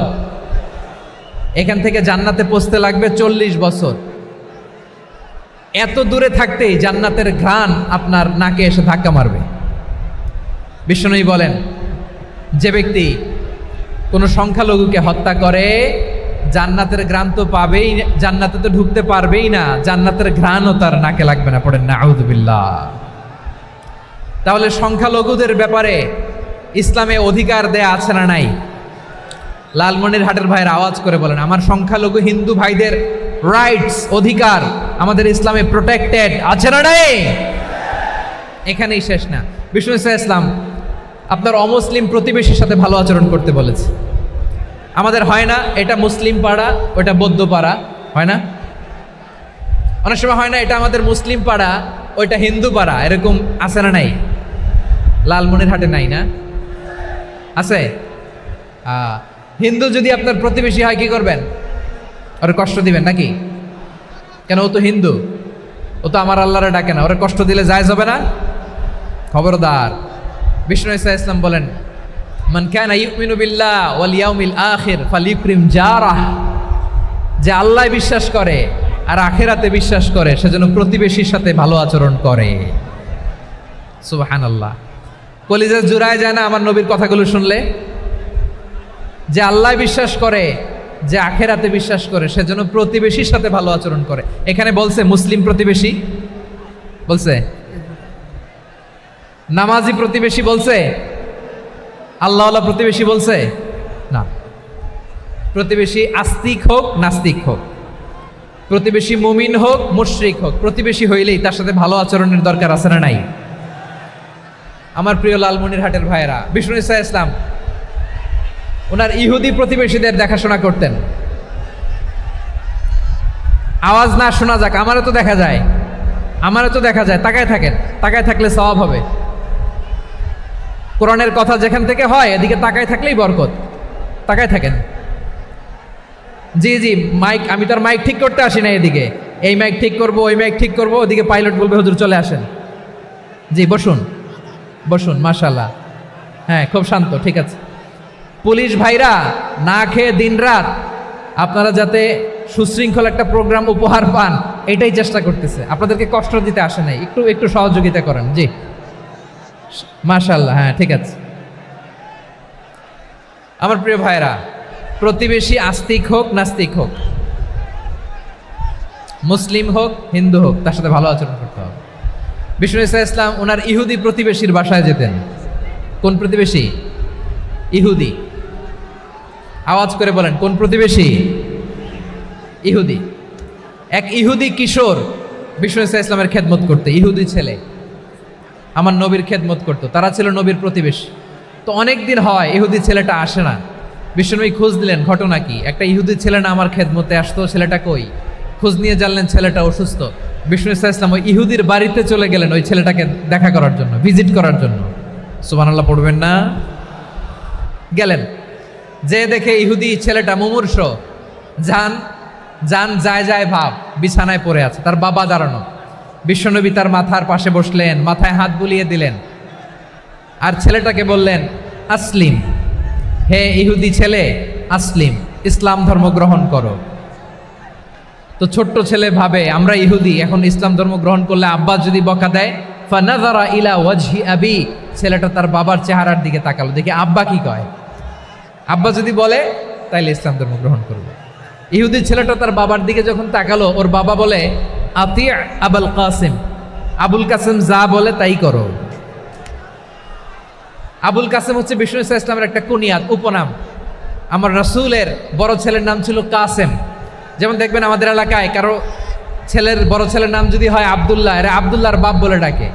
এখান থেকে জান্নাতে পৌঁছতে লাগবে 40 বছর। এত দূরে থাকতেই জান্নাতের ঘ্রাণ আপনার নাকে এসে ধাক্কা মারবে। বিশ্বনবী বলেন, যে ব্যক্তি কোনো সংখ্যালঘুকে হত্যা করে, জান্নাতের ঘ্রাণ তো পাবেই, জান্নাতে তো ঢুকতে পারবেই না, জান্নাতের ঘ্রাণও তার নাকে লাগবে না। পড়েন নাউযুবিল্লাহ। তাহলে সংখ্যালঘুদের ব্যাপারে ইসলামে অধিকার দেয়া আছে না নাই? লালমনিরহাটের ভাইয়ের আওয়াজ করে বলেন, আমার সংখ্যালঘু হিন্দু ভাইদের রাইটস, অধিকার আমাদের ইসলামে প্রোটেক্টেড আছে না নাই? এখানেই শেষ না। বিষ্ণু ইসলাম আপনার অমুসলিম প্রতিবেশীর সাথে ভালো আচরণ করতে বলেছে। আমাদের হয় না, এটা মুসলিম পাড়া, ওটা বৌদ্ধ পাড়া, হয় না? অনেক সময় হয় না, এটা আমাদের মুসলিম পাড়া, ওইটা হিন্দু পাড়া, এরকম আছে না নাই? লালমনিরহাটে নাই না? আছে? হিন্দু যদি আপনার প্রতিবেশী হয়, কি করবেন? ওরে কষ্ট দিবেন নাকি? কেন? ও তো হিন্দু, ও তো আমার আল্লাহরে ডাকে না, ওরে কষ্ট দিলে জায়েজ হবে না? খবরদার। বিষ্ণু ইসলাম বলেন, মান কানা ইউমিনু বিল্লাহ ওয়াল ইয়াউমিল আখির ফালিউকরিম জারাহ। যে আল্লাহ বিশ্বাস করে আর আখিরাতে বিশ্বাস করে, সেজন্য প্রতিবেশীর সাথে ভালো আচরণ করে। সুবহানাল্লাহ। কলিজা জুড়ায় যায় না আমার নবীর কথাগুলো শুনলে? যে আল্লাহ বিশ্বাস করে, যে আখিরাতে বিশ্বাস করে, সেজন্য প্রতিবেশীর সাথে ভালো আচরণ করে। এখানে বলছে মুসলিম প্রতিবেশী, বলছে নামাজি প্রতিবেশী বলছে? আল্লাহওয়ালা প্রতিবেশী বলছে? না। প্রতিবেশী আস্তিক হোক নাস্তিক হোক, প্রতিবেশী মুমিন হোক মুশরিক হোক, প্রতিবেশী হইলেই তার সাথে ভালো আচরণের দরকার আছে না নাই? আমার প্রিয় লালমনিরহাটের ভাইয়েরা, বিষ্ণু ইসা ইসলাম ওনার ইহুদি প্রতিবেশীদের দেখাশোনা করতেন। আওয়াজ না শোনা যাক, আমারও তো দেখা যায়, তাকায় থাকেন, তাকায় থাকলে সওয়াব হবে। কোরআনের কথা যেখান থেকে হয় এদিকে তাকায় থাকলেই বরকত। তাকায় থাকেন। জি জি, মাইক, আমি তো আর মাইক ঠিক করতে আসি না এদিকে, এই মাইক ঠিক করব ওই মাইক ঠিক করব, ওদিকে পাইলট বলবে হুজুর চলে আসেন। জি বসুন বসুন, মাশাআল্লাহ, হ্যাঁ খুব শান্ত, ঠিক আছে। পুলিশ ভাইরা না খেয়ে দিনরাত আপনারা যাতে সুশৃঙ্খল একটা প্রোগ্রাম উপহার পান এটাই চেষ্টা করতেছে, আপনাদেরকে কষ্ট দিতে আসে নাই, একটু একটু সহযোগিতা করেন। জি মাশাআল্লাহ, হ্যাঁ ঠিক আছে। আমার প্রিয় ভাইরা, প্রতিবেশী আস্তিক হোক নাস্তিক হোক, মুসলিম হোক হিন্দু হোক, তার সাথে ভালো আচরণ করতে হবে। বিষ্ণু ইসা ইসলাম ওনার ইহুদি প্রতিবেশীর বাসায় যেতেন। কোন প্রতিবেশী? ইহুদি। আওয়াজ করে বলেন, কোন প্রতিবেশী? ইহুদি। এক ইহুদি কিশোর বিষ্ণু ইসা ইসলামের খেদমত করতে, ইহুদি ছেলে আমার নবীর খেদমত করতো, তারা ছিল নবীর প্রতিবেশী। তো অনেক দিন হয় ইহুদি ছেলেটা আসে না। বিশ্বনবী খোঁজ দিলেন, ঘটনা কি? একটা ইহুদি ছেলে না আমার খেদমতে আসতো, ছেলেটা কই? খোঁজ নিয়ে জানলেন ছেলেটা অসুস্থ। বিষ্ণু ইসা ইসলাম ওই ইহুদির বাড়িতে চলে গেলেন ওই ছেলেটাকে দেখা করার জন্য, ভিজিট করার জন্য। সুবহানাল্লাহ পড়বেন না? গেলেন, যে দেখে ইহুদি ছেলেটা মুমূর্ষ, যান যায় ভাব, বিছানায় পড়ে আছে, তার বাবা দাঁড়ানো। বিশ্বনবী তার মাথার পাশে বসলেন, মাথায় হাত বুলিয়ে দিলেন, আর ছেলেটাকে বললেন আসলিম, হে ইহুদি ছেলে আসলিম, ইসলাম ধর্ম গ্রহণ করো। তো ছোট্ট ছেলে ভাবে আমরা ইহুদি, এখন ইসলাম ধর্ম গ্রহণ করলে আব্বা যদি বকা দেয়, ফানাযারা ইলা ওয়াজহি আবি, ছেলেটা তার বাবার চেহারার দিকে তাকালো, দেখি আব্বা কি কয়। আব্বা যদি বলে তাইলে ইসলাম ধর্ম গ্রহণ করবে। ইহুদি ছেলেটা তার বাবার দিকে যখন তাকালো, ওর বাবা বলে আতি আবুল কাসিম, আবুল কাসিম যা বলে তাই করো। আবুল কাসিম হচ্ছে বিষ্ণু ইসা ইসলামের একটা কুনিয়াত, উপনাম। আমার রাসূলের বড় ছেলের নাম ছিল কাসেম। যেমন দেখবেন আমাদের এলাকায় কারো ছেলের বড় ছেলের নাম যদি হয় আব্দুল্লাহ, এরা আব্দুল্লাহর বাপ বলে ডাকে।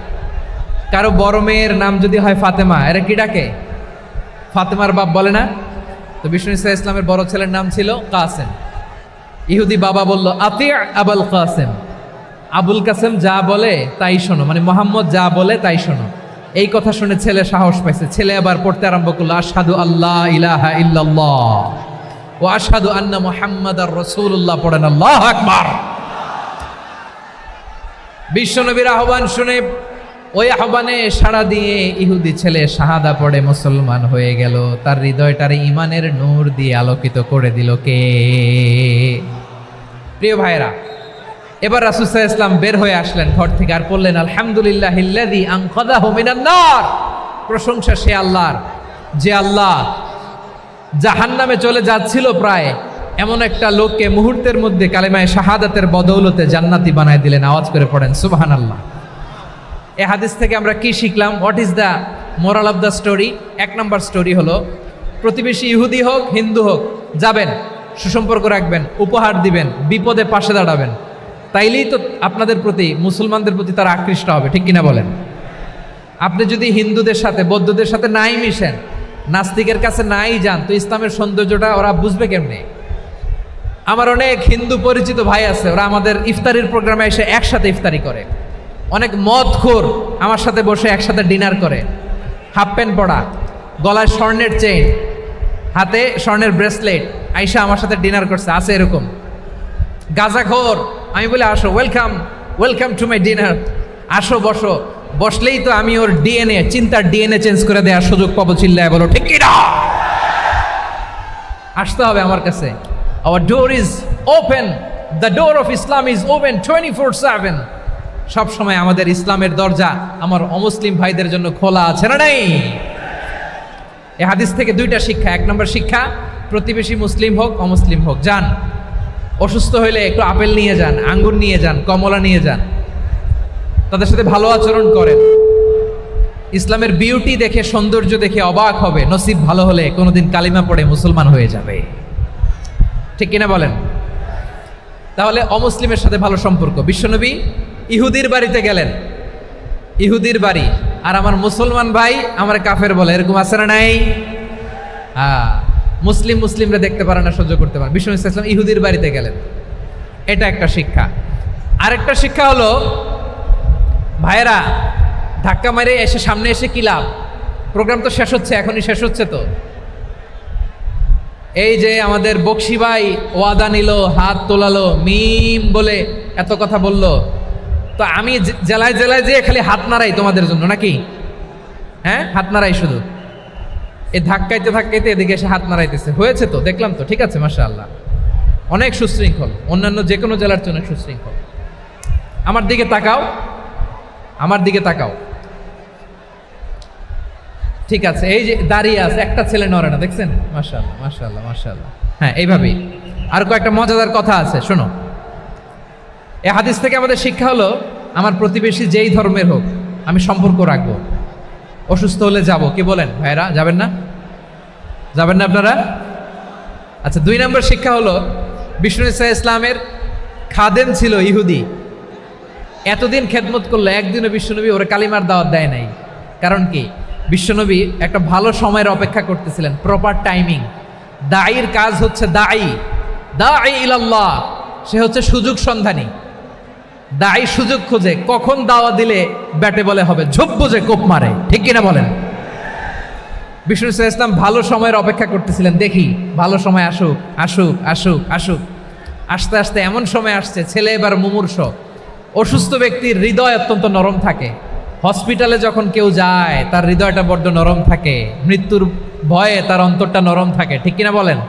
কারো বড় মেয়ের নাম যদি হয় ফাতেমা, এরা কি ডাকে? ফাতেমার বাপ বলে না? তো বিষ্ণু ইসা ইসলামের বড় ছেলের নাম ছিল কাসেম। ইহুদি বাবা বলল আতি আবুল কাসেম, আবুল কাসেম যা বলে তাই শোনো, মানে মোহাম্মদ যা বলে তাই শোনো। এই কথা শুনে ছেলে সাহস পাইছে, ছেলে আবার পড়তে আরম্ভ করলো আশহাদু আল্লাহ ইলাহা ইল্লাল্লাহ ওয়া আশহাদু আন্না মুহাম্মাদার রাসূলুল্লাহ, পড়েন আল্লাহু আকবার। বিশ্বনবীর আহ্বান শুনে ওই আহ্বানে সাড়া দিয়ে ইহুদি ছেলে শাহাদা পড়ে মুসলমান হয়ে গেল। তার হৃদয়টারে ইমানের নূর দিয়ে আলোকিত করে দিল কে? প্রিয় ভাইরা, এবার রাসূল সাল্লাল্লাহু আলাইহি ওয়াসাল্লাম বের হয়ে আসলেন ঘর থেকে, আর বললেন আলহামদুলিল্লাহিল্লাযী আনকাযাহু মিনান নার, প্রশংসা সে আল্লাহর যে আল্লাহ জাহান্নামে চলে যাচ্ছিল প্রায় এমন একটা লোককে মুহূর্তের মধ্যে কালেমায়ে শাহাদাতের বদৌলতে জান্নাতি বানায় দিলেন। আওয়াজ করে পড়েন সুবহানাল্লাহ। এই হাদিস থেকে আমরা কি শিখলাম? What is the moral of the story? এক নম্বর স্টোরি হলো, প্রতিবেশী ইহুদি হোক হিন্দু হোক, যাবেন, সুসম্পর্ক রাখবেন, উপহার দিবেন, বিপদে পাশে দাঁড়াবেন, তাইলেই তো আপনাদের প্রতি, মুসলমানদের প্রতি তারা আকৃষ্ট হবে, ঠিক কিনা বলেন? আপনি যদি হিন্দুদের সাথে বৌদ্ধদের সাথে নাই মিশেন, নাস্তিকের কাছে নাই যান, তো ইসলামের সৌন্দর্যটা ওরা বুঝবে কেমনে? আমার অনেক হিন্দু পরিচিত ভাই আছে, ওরা আমাদের ইফতারির প্রোগ্রামে এসে একসাথে ইফতারি করে। অনেক মদখোর আমার সাথে বসে একসাথে ডিনার করে, হাফ প্যান্ট পরা, গলায় স্বর্ণের চেইন, হাতে স্বর্ণের ব্রেসলেট, আইসা আমার সাথে ডিনার করছে, আছে এরকম। গাঁজাখোর, আমি বলি আসো, ওয়েলকাম টু মাই ডিনার, আসো বসো, বসলেই তো আমি ওর ডিএনএ, চিন্তার ডিএনএ চেঞ্জ করে দেওয়ার সুযোগ পাবো, চিল্লায় বলো ঠিক কি না? আসতে হবে আমার কাছে। Hour door is open, the door of Islam is open 24/7। সব সময় আমাদের ইসলামের দরজা আমার অমুসলিম ভাইদের জন্য খোলা আছে না নাই? এই হাদিস থেকে দুইটা শিক্ষা। এক নম্বর শিক্ষা, প্রতিবেশী মুসলিম হোক অমুসলিম হোক, যান, অসুস্থ হইলে একটু আপেল নিয়ে যান, আঙ্গুর নিয়ে যান, কমলা নিয়ে যান, তাদের সাথে ভালো আচরণ করেন। ইসলামের বিউটি দেখে, সৌন্দর্য দেখে অবাক হবে, নসিব ভালো হলে কোনোদিন কালিমা পড়ে মুসলমান হয়ে যাবে। ঠিক কিনা বলেন? তাহলে অমুসলিমের সাথে ভালো সম্পর্ক। বিশ্বনবী ইহুদির বাড়িতে গেলেন, ইহুদির বাড়ি, আর আমার মুসলমান ভাই আমার কাফের বলে, এরকম আছে না নাই? হ্যাঁ, মুসলিমরা দেখতে পারে না, সহ্য করতে পারে। বিশ্বনবী সাল্লাল্লাহু আলাইহি ওয়াসাল্লাম ইহুদির বাড়িতে গেলেন, এটা একটা শিক্ষা। আরেকটা শিক্ষা হলো, ভাইরা ধাক্কা মারে এসে সামনে এসে কি লাভ? প্রোগ্রাম তো শেষ হচ্ছে, এখনই শেষ হচ্ছে। তো এই যে আমাদের বকশি ভাই ওয়াদা নিল, হাত তোলালো, মিম বলে এত কথা বলল, তো আমি জেলায় জেলায় যেয়ে খালি হাত নাড়াই তোমাদের জন্য নাকি? হ্যাঁ, হাত নাড়াই শুধু। এই ধাক্কাইতে ধাক্কাইতে এদিকে এসে হাত নাড়াইতেছে, হয়েছে তো, দেখলাম তো, ঠিক আছে, মাশাআল্লাহ, অনেক সুশৃঙ্খল, অন্যান্য যে কোনো জেলার জন্য সুশৃঙ্খল। আমার দিকে তাকাও, আমার দিকে তাকাও, ঠিক আছে। এই যে দাঁড়িয়ে আছে, একটা ছেলে নড়ে না, দেখছেন? মাশাআল্লাহ, মাশাআল্লাহ, মাশাআল্লাহ। হ্যাঁ, এইভাবেই। আর কয়েকটা মজাদার কথা আছে, শোনো। এই হাদিস থেকে আমাদের শিক্ষা হলো, আমার প্রতিবেশী যেই ধর্মের হোক আমি সম্পর্ক রাখবো। অসুস্থ হলে যাব, কি বলেন ভাইরা? যাবেন না? যাবেন না আপনারা? আচ্ছা, 2 নম্বর শিক্ষা হলো, বিষ্ণু ইসা ইসলামের খাদেম ছিল ইহুদি, এতদিন খেদমত করলো, একদিনও বিশ্বনবী ওরা কালিমার দাওয়াত দেয় নাই। কারণ কি? বিশ্বনবী একটা ভালো সময়ের অপেক্ষা করতেছিলেন, প্রপার টাইমিং। দায়ীর কাজ হচ্ছে দাঈ ইলাল্লাহ, সে হচ্ছে সুযোগ সন্ধানী। দায়ী সুযোগ খোঁজে, কখন দাওয়া দিলে ব্যাটে বলে হবে, ঝোপ বুঝে কোপ মারে, ঠিক কিনা বলেন? বিষ্ণু ইসলাম ভালো সময়ের অপেক্ষা করতেছিলেন, দেখি ভালো সময় আসুক আসুক আসুক আসুক। আস্তে আস্তে এমন সময় আসছে, ছেলে এবার মুমূর্ষ। অসুস্থ ব্যক্তির হৃদয় অত্যন্ত নরম থাকে। হসপিটালে যখন কেউ যায় তার হৃদয়টা বড্ড নরম থাকে, মৃত্যুর ভয়ে তার অন্তরটা নরম থাকে, ঠিক কিনা বলেন?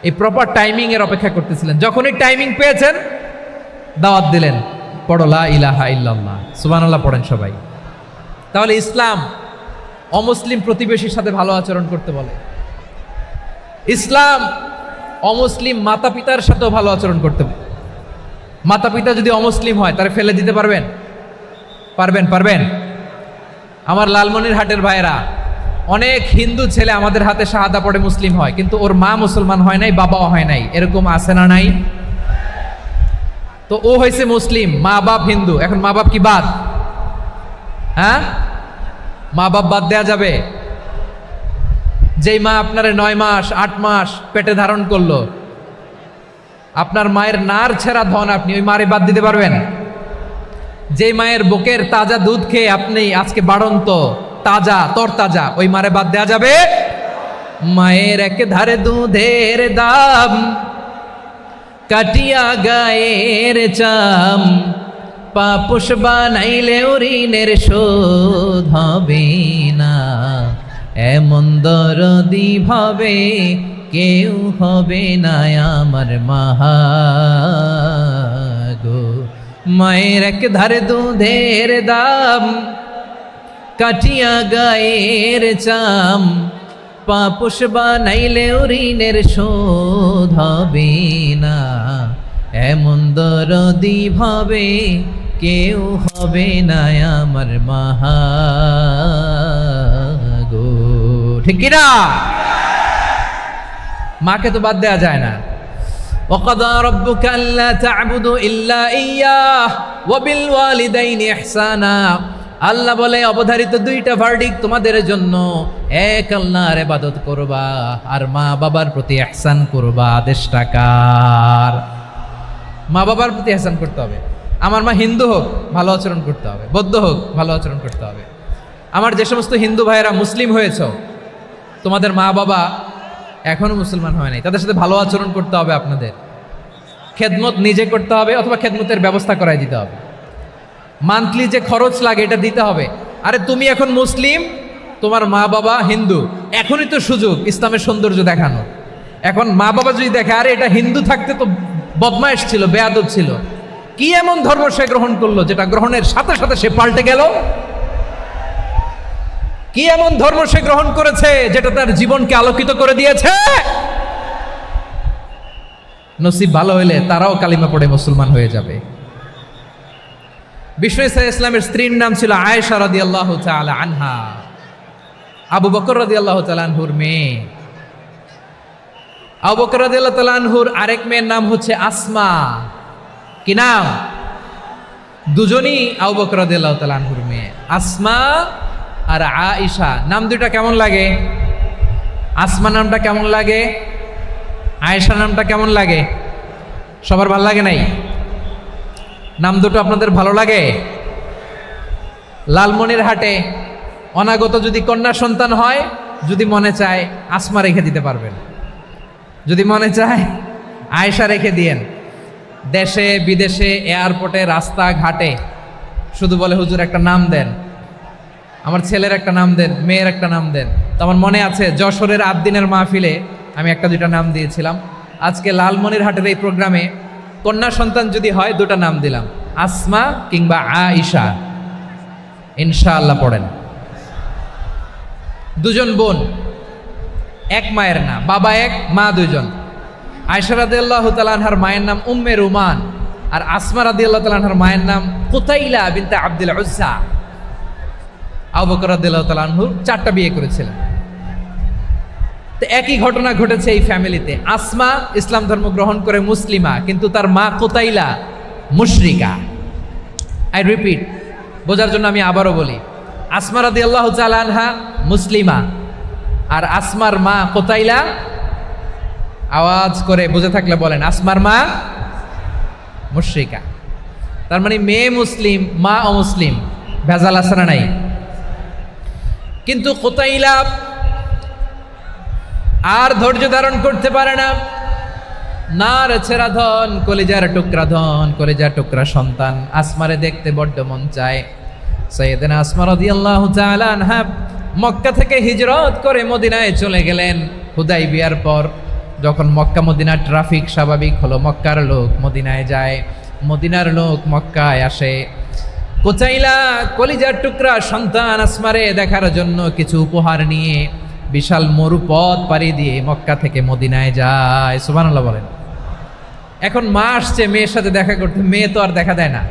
এই প্রপার টাইমিং এর অপেক্ষা করতেছিলেন। যখনই টাইমিং পেয়েছেন, দাওয়াত দিলেন, পড়ো লা ইলাহা ইল্লাল্লাহ, সুবহানাল্লাহ পড়েন সবাই। তাহলে ইসলাম অমুসলিম প্রতিবেশীর সাথে ভালো আচরণ করতে বলে। ইসলাম অমুসলিম মাতা পিতার সাথেও ভালো আচরণ করতে বলে। মাতা পিতা যদি অমুসলিম হয়, তারা ফেলে দিতে পারবেন? পারবেন? আমার লালমনিরহাটের ভাইরা, অনেক হিন্দু ছেলে আমাদের হাতে শাহাদা পড়ে মুসলিম হয়, কিন্তু ওর মা মুসলমান হয় নাই, বাবাও হয় নাই, এরকম আছে না নাই? তো ও হয়েছে মুসলিম, মা বাপ হিন্দু, এখন মা বাপ কি বাদ? হ্যাঁ, মা বাপ বাদ দেয়া যাবে? যেই মা আপনার 9 মাস 8 মাস পেটে ধারণ করলো, আপনার মায়ের নার ছেঁড়া ধন, আপনি ওই মারে বাদ দিতে পারবেন? যে মায়ের বুকের তাজা দুধ খেয়ে আপনি আজকে বাড়ন্ত তাজা তরতাজা, ওই মারে বাদ দেয়া যাবে? মায়ের এক ধারে দুধের দাম, কাটিয়া গায়ের চাম, পাপুষ বানাইলেও ঋণের শোধ হবে না, এমন দরদি ভাবে কেউ হবে না আমার মাহা গো। মায়ের এক ধারে দুধের দাম, কাটিয়া গায়ের চাম, পাপুষ বানাইলেও ঋণের শোধ হবে না, এমন দরদি ভাবে কেউ হবে না আমার মাহা গো, ঠিক কিনা? মাকে তো বাদ দেয়া যায় না। وَقَضَى رَبُّكَ أَلَّا تَعْبُدُوا إِلَّا إِيَّاهُ وَبِالْوَالِدَيْنِ إِحْسَانًا। আল্লাহ বলে, অবধারিত 2টা ভার্ডিক্ট তোমাদের জন্য, এক আল্লাহর ইবাদত করবা আর মা বাবার প্রতি ইহসান করবা। আদেশটা কার? মা বাবার প্রতি ইহসান করতে হবে। আমার মা হিন্দু হোক, ভালো আচরণ করতে হবে, বৌদ্ধ হোক, ভালো আচরণ করতে হবে। আমার যে সমস্ত হিন্দু ভাইয়েরা মুসলিম হয়েছ, তোমাদের মা বাবা এখনো মুসলমান হয় নাই, তাদের সাথে ভালো আচরণ করতে হবে। আপনাদের খেদমত নিজে করতে হবে, অথবা খেদমতের ব্যবস্থা করাই দিতে হবে। মান্থলি যে খরচ লাগে এটা দিতে হবে। আরে তুমি এখন মুসলিম, তোমার মা বাবা হিন্দু, এখনই তো সুযোগ ইসলামের সৌন্দর্য দেখানো। এখন মা বাবা যদি দেখে, আরে এটা হিন্দু থাকতে তো বদমাইশ ছিল, বেয়াদব ছিল, কি এমন ধর্ম সে গ্রহণ করলো যেটা গ্রহণের সাথে সাথে সে পাল্টে গেল? কি এমন ধর্ম সে গ্রহণ করেছে যেটা তার জীবনকে আলোকিত করে দিয়েছে? নসিব ভালো হইলে তারাও কালিমা পড়ে মুসলমান হয়ে যাবে। বিষ্ণু ইসলামের স্ত্রীর নাম ছিল আয়েশা রাদিয়াল্লাহু তাআলা আনহা, আবু বকর রাদিয়াল্লাহু তাআলা আনহুর মেয়ে। আবু বকর রাদিয়াল্লাহু তাআলা আনহুর আরেক মেয়ের নাম হচ্ছে আসমা। কি নাম? দুজনই আবু বকর রাদিয়াল্লাহু তাআলা আনহুর মেয়ে, আসমা আর আয়েশা। নাম দুইটা কেমন লাগে? আসমা নামটা কেমন লাগে? আয়েশা নামটা কেমন লাগে? সবার ভালো লাগে নাই? নাম দুটো আপনাদের ভালো লাগে? লালমনিরহাটে অনাগত যদি কন্যা সন্তান হয়, যদি মনে চায় আসমা রেখে দিতে পারবেন, যদি মনে চায় আয়েশা রেখে দিয়েন। দেশে বিদেশে এয়ারপোর্টে রাস্তাঘাটে শুধু বলে হুজুর একটা নাম দেন, আমার ছেলের একটা নাম দেন, মেয়ের একটা নাম দেন। তো আমার মনে আছে যশোরের আদ্দিনের মাহফিলে আমি একটা দুইটা নাম দিয়েছিলাম। আজকে লালমনিরহাটের এই প্রোগ্রামে কন্যা সন্তান যদি হয় দুটা নাম দিলাম, আসমা কিংবা আয়েশা। ইনশাআল্লাহ পড়েন। দুজন বোন, এক মায়ের না, বাবা এক মা দুইজন। আয়েশা রাদিয়াল্লাহু তাআলা আনহার মায়ের নাম উম্মে রুমান, আর আসমা রাদিয়াল্লাহু তাআলা আনহার মায়ের নাম কুতাইলা বিনতে আব্দুল উজ্জা। আবু বকর রাদিয়াল্লাহু তাআলা আনহু 4টা বিয়ে করেছিলেন। তো একই ঘটনা ঘটেছে এই ফ্যামিলিতে। আসমা ইসলাম ধর্ম গ্রহণ করে মুসলিমা, কিন্তু তার মা কুতাইলা মুশরিকা। আই রিপিট, বোঝার জন্য আমি আবারও বলি, আসমা রাদিয়াল্লাহু তাআলা আনহা মুসলিমা, আর আসমার মা কুতাইলা, আওয়াজ করে বুঝে থাকলে বলেন, আসমার মা মুশরিকা। তার মানে মেয়ে মুসলিম, মা অমুসলিম। ভেজাল আছে না নাই? কিন্তু কুতাইলা আর ধৈর্য ধারণ করতে পারে না। নার ছেঁড়া ধন, কলিজার টুকরা ধন, কলিজার টুকরা সন্তান আসমারে দেখতে বড্ড মন চায়। সাইয়েদনা আসমা রাদিয়াল্লাহু তাআলা আনহা মক্কা থেকে হিজরত করে মদিনায় চলে গেলেন হুদাইবিয়ার পর। যখন মক্কা মদিনার ট্রাফিক স্বাভাবিক হলো, মক্কার লোক মদিনায় যায়, মদিনার লোক মক্কায় আসে। কুতাইলা কলিজার টুকরা সন্তান আসমারে দেখার জন্য কিছু উপহার নিয়ে বিশাল মরুপথ পাড়ি দিয়ে মক্কা থেকে মদিনায় যায়। সুবহানাল্লাহ বলেন। এখন মা আসছে মেয়ের সাথে দেখা করতে, মেয়ে তো আর দেখা দেয় না।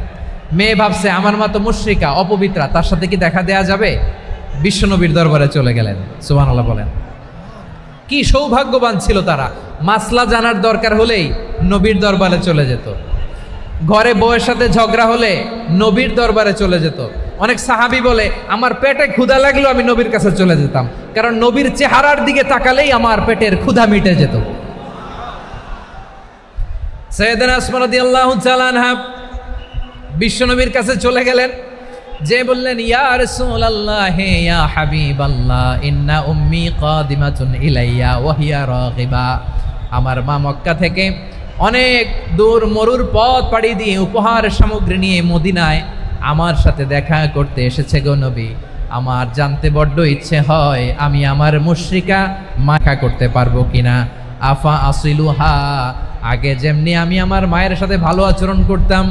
মেয়ে ভাবছে আমার মা তো মুশরিকা, অপবিত্রা, তার সাথে কি দেখা দেয়া যাবে? বিশ্বনবীর দরবারে চলে গেলেন। সুবহানাল্লাহ বলেন। কি সৌভাগ্যবান ছিল তারা, মাসলা জানার দরকার হলেই নবীর দরবারে চলে যেত। ঘরে বউয়ের সাথে ঝগড়া হলে নবীর দরবারে চলে যেত। অনেক সাহাবী বলে আমার পেটে ক্ষুধা লাগলো আমি নবীর কাছে চলে যেতাম, কারণ নবীর চেহারার দিকে তাকালেই আমার পেটের ক্ষুধা মিটে যেত। সাইয়েদনা আসমা রাদিয়াল্লাহু তাআলা আনহা বিশ্বনবীর কাছে চলে গেলেন, যে বললেন ইয়া রাসূলুল্লাহ ইয়া হাবিবাল্লাহ ইন্না উম্মি কাদিমাতুন ইলাইয়া ওয়া হিয়া রাগিবা। আমার মা মক্কা থেকে অনেক দূর মরুর পথ পাড়ি দিয়ে উপহার সামগ্রী নিয়ে মদিনায় আমার সাথে দেখা করতে এসেছে গো নবী। আমার জানতে বড্ড ইচ্ছে হয় আমি আমার মুশরিকা মাখা করতে পারবো কিনা। আফা আসিলুহা, আগে যেমনি আমি আমার মায়ের সাথে ভালো আচরণ করতাম,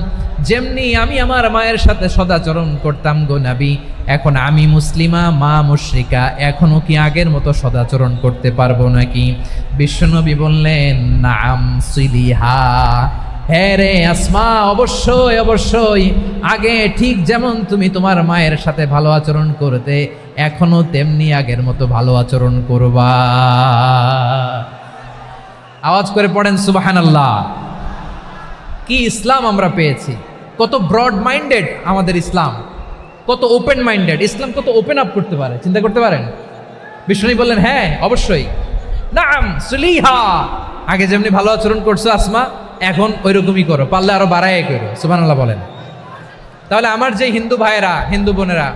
যেমনি আমি আমার মায়ের সাথে সদাচরণ করতাম গো নবী, এখন আমি মুসলিমা, মা মুশরিকা, এখনো কি আগের মতো সদাচরণ করতে পারবো নাকি? বিশ্বনবী বললেন নাম সিলিহা, হ্যাঁ রে আসমা, অবশ্যই অবশ্যই, আগে ঠিক যেমন তুমি তোমার মায়ের সাথে ভালো আচরণ করতে, এখনো তেমনি আগের মতো ভালো আচরণ করবা। আওয়াজ করে পড়েন সুবহানাল্লাহ। কি ইসলাম আমরা পেয়েছি! কত ব্রড মাইন্ডেড আমাদের ইসলাম, কত ওপেন মাইন্ডেড ইসলাম, কত ওপেন আপ করতে পারে, চিন্তা করতে পারেন। বিষ্ণু বললেন হ্যাঁ অবশ্যই, নাম সুলিহা, আগে যেমনি ভালো আচরণ করছো আসমা, এখন ওই রকমই করো, পারলে আরো বাড়াই করো। সুবহানাল্লাহ বলেন। তাহলে আমার যে হিন্দু ভাইয়েরা, হিন্দু বোনেরা,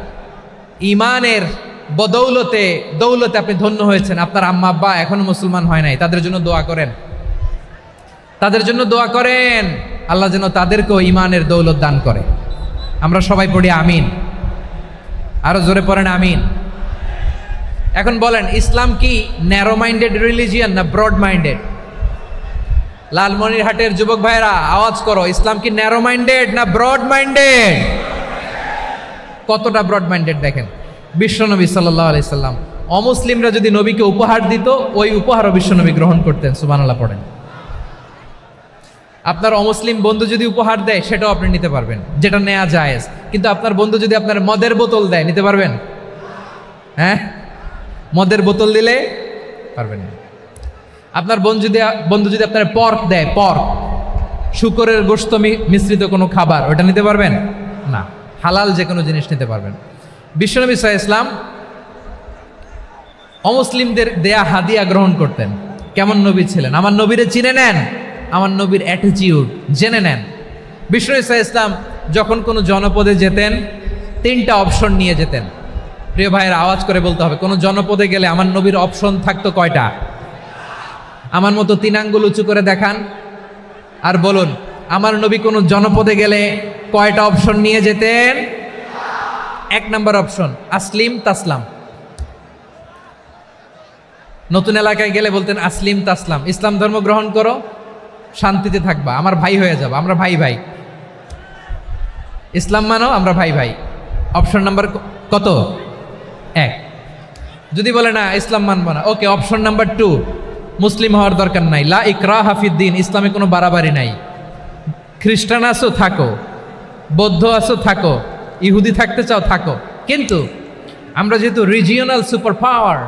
ইমানের বদৌলতে দৌলতে আপনি ধন্য হয়েছেন, আপনার আম্মা আব্বা এখনো মুসলমান হয় নাই, তাদের জন্য দোয়া করেন, তাদের জন্য দোয়া করেন, আল্লাহ যেন তাদেরকেও ইমানের দৌলত দান করে। আমরা সবাই পড়ি আমিন, আরো জোরে পড়েন আমিন। এখন বলেন ইসলাম কি ন্যারো মাইন্ডেড রিলিজিয়ান না ব্রড মাইন্ডেড? লালমনিরহাটের যুবক ভাইরা আওয়াজ করো, ইসলাম কি ন্যারো মাইন্ডেড না ব্রড মাইন্ডেড? কতটা ব্রড মাইন্ডেড দেখেন। বিশ্বনবী সাল্লাল্লাহু আলাইহি সাল্লাম অমুসলিমরা যদি নবীকে উপহার দিত, ওই উপহারও বিশ্বনবী গ্রহণ করতেন। সুবহানাল্লাহ পড়েন। আপনার অমুসলিম বন্ধু যদি উপহার দেয় সেটাও আপনি নিতে পারবেন, যেটা নেওয়া জায়েজ। কিন্তু আপনার বন্ধু যদি আপনার মদের বোতল দেয়, নিতে পারবেন? হ্যাঁ, মদের বোতল দিলে পারবেন না। আপনার বন্ধু যদি আপনার পর্ক দেয়, পর্ক শুকরের গোশত মিশ্রিত কোনো খাবার, ওটা নিতে পারবেন না। হালাল যে কোনো জিনিস নিতে পারবেন। বিশ্বনবী সাল্লাল্লাহু আলাইহি ওয়াসাল্লাম অমুসলিমদের দেয়া হাদিয়া গ্রহণ করতেন। কেমন নবী ছিলেন? আমার নবীরে চিনে নেন, আমার নবীর অ্যাটিটিউড জেনে নেন। বিশ্বনবী সাল্লাল্লাহু আলাইহি ওয়াসাল্লাম যখন কোনো জনপদে যেতেন, 3টা অপশন নিয়ে যেতেন। প্রিয় ভাইয়ের আওয়াজ করে বলতে হবে, কোনো জনপদে গেলে আমার নবীর অপশন থাকতো কয়টা? আমার মতো 3 আঙ্গুল উঁচু করে দেখান আর বলুন, আমার নবী কোনো জনপদে গেলে কয়টা অপশন নিয়ে যেতেন? 1 নম্বর অপশন আসলিম তাসলাম। নতুন এলাকায় গেলে বলতেন আসলিম তাসলাম, ইসলাম ধর্ম গ্রহণ করো, শান্তিতে থাকবা, আমার ভাই হয়ে যাবো, আমরা ভাই ভাই। ইসলাম মানো, আমরা ভাই ভাই। অপশন নাম্বার কত? 1। যদি বলে না ইসলাম মানবো না, ওকে, অপশন নাম্বার 2, মুসলিম হওয়ার দরকার নাই, লা ইকরাহা ফিদ্দিন, ইসলামে কোনো বাড়াবাড়ি নাই। খ্রিস্টান আছো থাকো, বৌদ্ধ আছো থাকো, ইহুদি থাকতে চাও থাকো, কিন্তু আমরা যেহেতু রিজিওনাল সুপার পাওয়ার,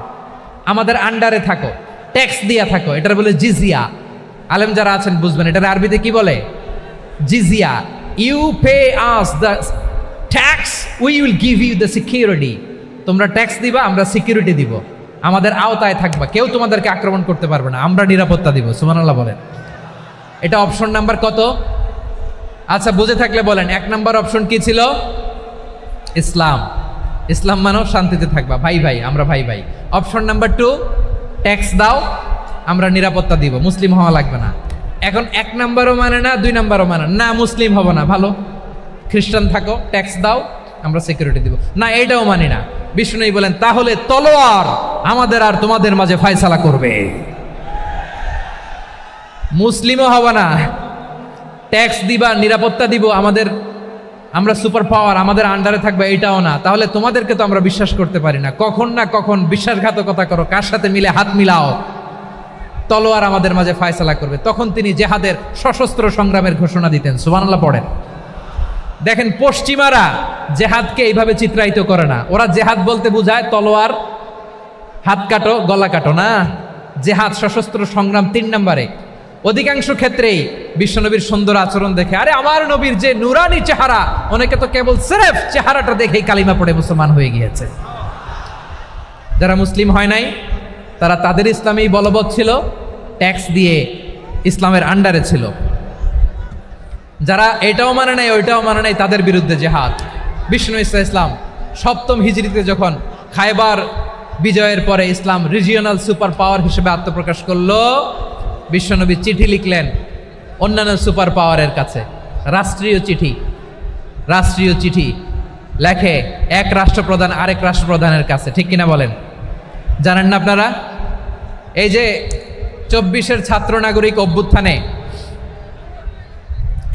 আমাদের আন্ডারে থাকো, ট্যাক্স দিয়া থাকো, এটার বলে জিজিয়া। আলেম যারা আছেন বুঝবেন, এটার আরবিতে কি বলে? জিজিয়া। You pay us the tax, we will give you the security. তোমরা ট্যাক্স দিবা, আমরা সিকিউরিটি দিব, আমাদের আওতায় থাকবা, কেউ তোমাদেরকে আক্রমণ করতে পারবে না, আমরা নিরাপত্তা দিব। সুবহানাল্লাহ বলেন। এটা অপশন নাম্বার কত? আচ্ছা, বুঝে থাকলে বলেন, 1 নম্বর অপশন কি ছিল? ইসলাম। ইসলাম মানো, শান্তিতে থাকবা, ভাই ভাই, আমরা ভাই ভাই। অপশন নাম্বার 2, ট্যাক্স দাও, আমরা নিরাপত্তা দিব, মুসলিম হওয়া লাগবে না। এখন 1 নম্বরও মানে না, 2 নম্বরও মানে না, মুসলিম হবো না, ভালো, খ্রিস্টান থাকো, ট্যাক্স দাও, আমরা সিকিউরিটি দিব না, এইটাও মানি না। বিষ্ণু বলেন, তাহলে তলোয়ার আমাদের আর তোমাদের মাঝে ফয়সালা করবে। মুসলিমও হব না, ট্যাক্স দিবা, নিরাপত্তা দিব, আমরা সুপার পাওয়ার, আমাদের আন্ডারে থাকবে, এটাও না। তাহলে তোমাদেরকে তো আমরা বিশ্বাস করতে পারি না, কখন না কখন বিশ্বাসঘাতকতা করো, কার সাথে মিলে হাত মিলাও, তলোয়ার আমাদের মাঝে ফয়সালা করবে। তখন তিনি জেহাদের সশস্ত্র সংগ্রামের ঘোষণা দিতেন। সুবহানাল্লাহ পড়েন। দেখেন, পশ্চিমারা জেহাদকে এইভাবে চিত্রায়িত করে না। ওরা জেহাদ বলতে বোঝায় তলোয়ার, হাত কাটো, গলা কাটো, না। জেহাদ সশস্ত্র সংগ্রাম 3 নম্বরে। অধিকাংশ ক্ষেত্রেই বিশ্বনবীর সুন্দর আচরণ দেখে, আরে আমার নবীর যে নুরানি চেহারা, অনেকে তো কেবল সিরেফ চেহারাটা দেখেই কালিমা পড়ে মুসলমান হয়ে গিয়েছে। যারা মুসলিম হয় নাই, তারা তাদের ইসলামেই বলবৎ ছিল, ট্যাক্স দিয়ে ইসলামের আন্ডারে ছিল। যারা এটাও মানে নাই, ওইটাও মানে নাই, তাদের বিরুদ্ধে জেহাদ। বিষ্ণু ইসলাম 7ম হিজরিতে যখন খায়বার বিজয়ের পরে ইসলাম রিজিওনাল সুপার পাওয়ার হিসেবে আত্মপ্রকাশ করলো, বিশ্বনবী চিঠি লিখলেন অন্যান্য সুপার পাওয়ারের কাছে, রাষ্ট্রীয় চিঠি লেখে এক রাষ্ট্রপ্রধান আরেক রাষ্ট্রপ্রধানের কাছে। ঠিক কিনা বলেন? জানেন না আপনারা? এই যে 24-এর ছাত্র নাগরিক অভ্যুত্থানে,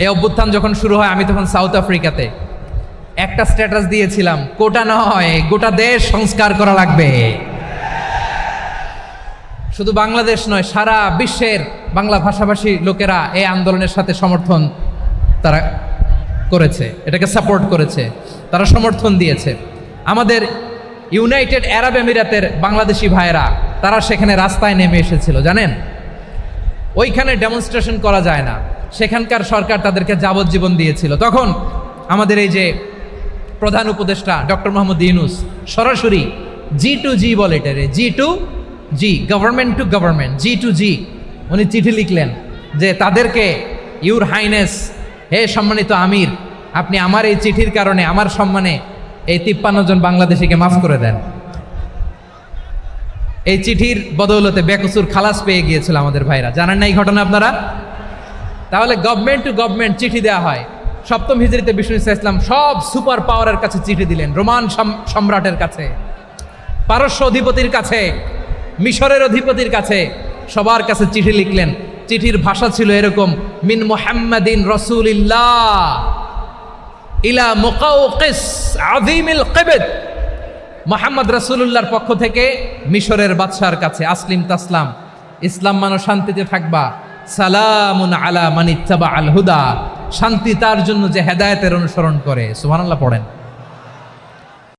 এই অভ্যুত্থান যখন শুরু হয়, আমি তখন সাউথ আফ্রিকাতে, একটা স্ট্যাটাস দিয়েছিলাম, কোটা নয়, গোটা দেশ সংস্কার করা লাগবে। শুধু বাংলাদেশ নয়, সারা বিশ্বের বাংলা ভাষাভাষী লোকেরা এই আন্দোলনের সাথে সমর্থন তারা করেছে, এটাকে সাপোর্ট করেছে, তারা সমর্থন দিয়েছে। আমাদের ইউনাইটেড আরব আমিরাতের বাংলাদেশি ভাইয়েরা, তারা সেখানে রাস্তায় নেমে এসেছিল, জানেন? ওইখানে ডেমনস্ট্রেশন করা যায় না, সেখানকার সরকার তাদেরকে যাবজ্জীবন দিয়েছিল। তখন আমাদের এই যে প্রধান উপদেষ্টা ডক্টর মোহাম্মদ ইউনূস সরাসরি G2G বলে, এটারে G2G, government to government, G2G, উনি চিঠি লিখলেন যে তাদেরকে, ইউর হাইনেস, হে সম্মানিত আমির, আপনি আমার এই চিঠির কারণে আমার সম্মানে এই 53 জন বাংলাদেশিকে মাফ করে দেন। এই চিঠির বদৌলতে বেকসুর খালাস পেয়ে গিয়েছিল আমাদের ভাইরা। জানেন না এই ঘটনা আপনারা? তাহলে গভর্নমেন্ট টু গভর্নমেন্ট চিঠি দেওয়া হয়। 7ম হিজরিতে বিষ্ণু ইসলাম সব সুপার পাওয়ারের কাছে চিঠি দিলেন, রোমান সম্রাটের কাছে, পারস্য অধিপতির কাছে, মিশরের অধিপতির কাছে, সবার কাছে চিঠি লিখলেন। চিঠির ভাষা ছিল এরকম, মিন মুহাম্মাদিন রাসূলিল্লাহ ইলা মুকাওকিস আযীমিল কিবত, মুহাম্মদ রাসূলুল্লাহর পক্ষ থেকে মিশরের বাদশার কাছে, আসলিম তাসলাম, ইসলাম মানো, শান্তিতে থাকবা, সালামুন আলা মান ইত্তাবা আল হুদা, শান্তি তার জন্য যে হেদায়েতের অনুসরণ করে। সুবহানাল্লাহ পড়েন।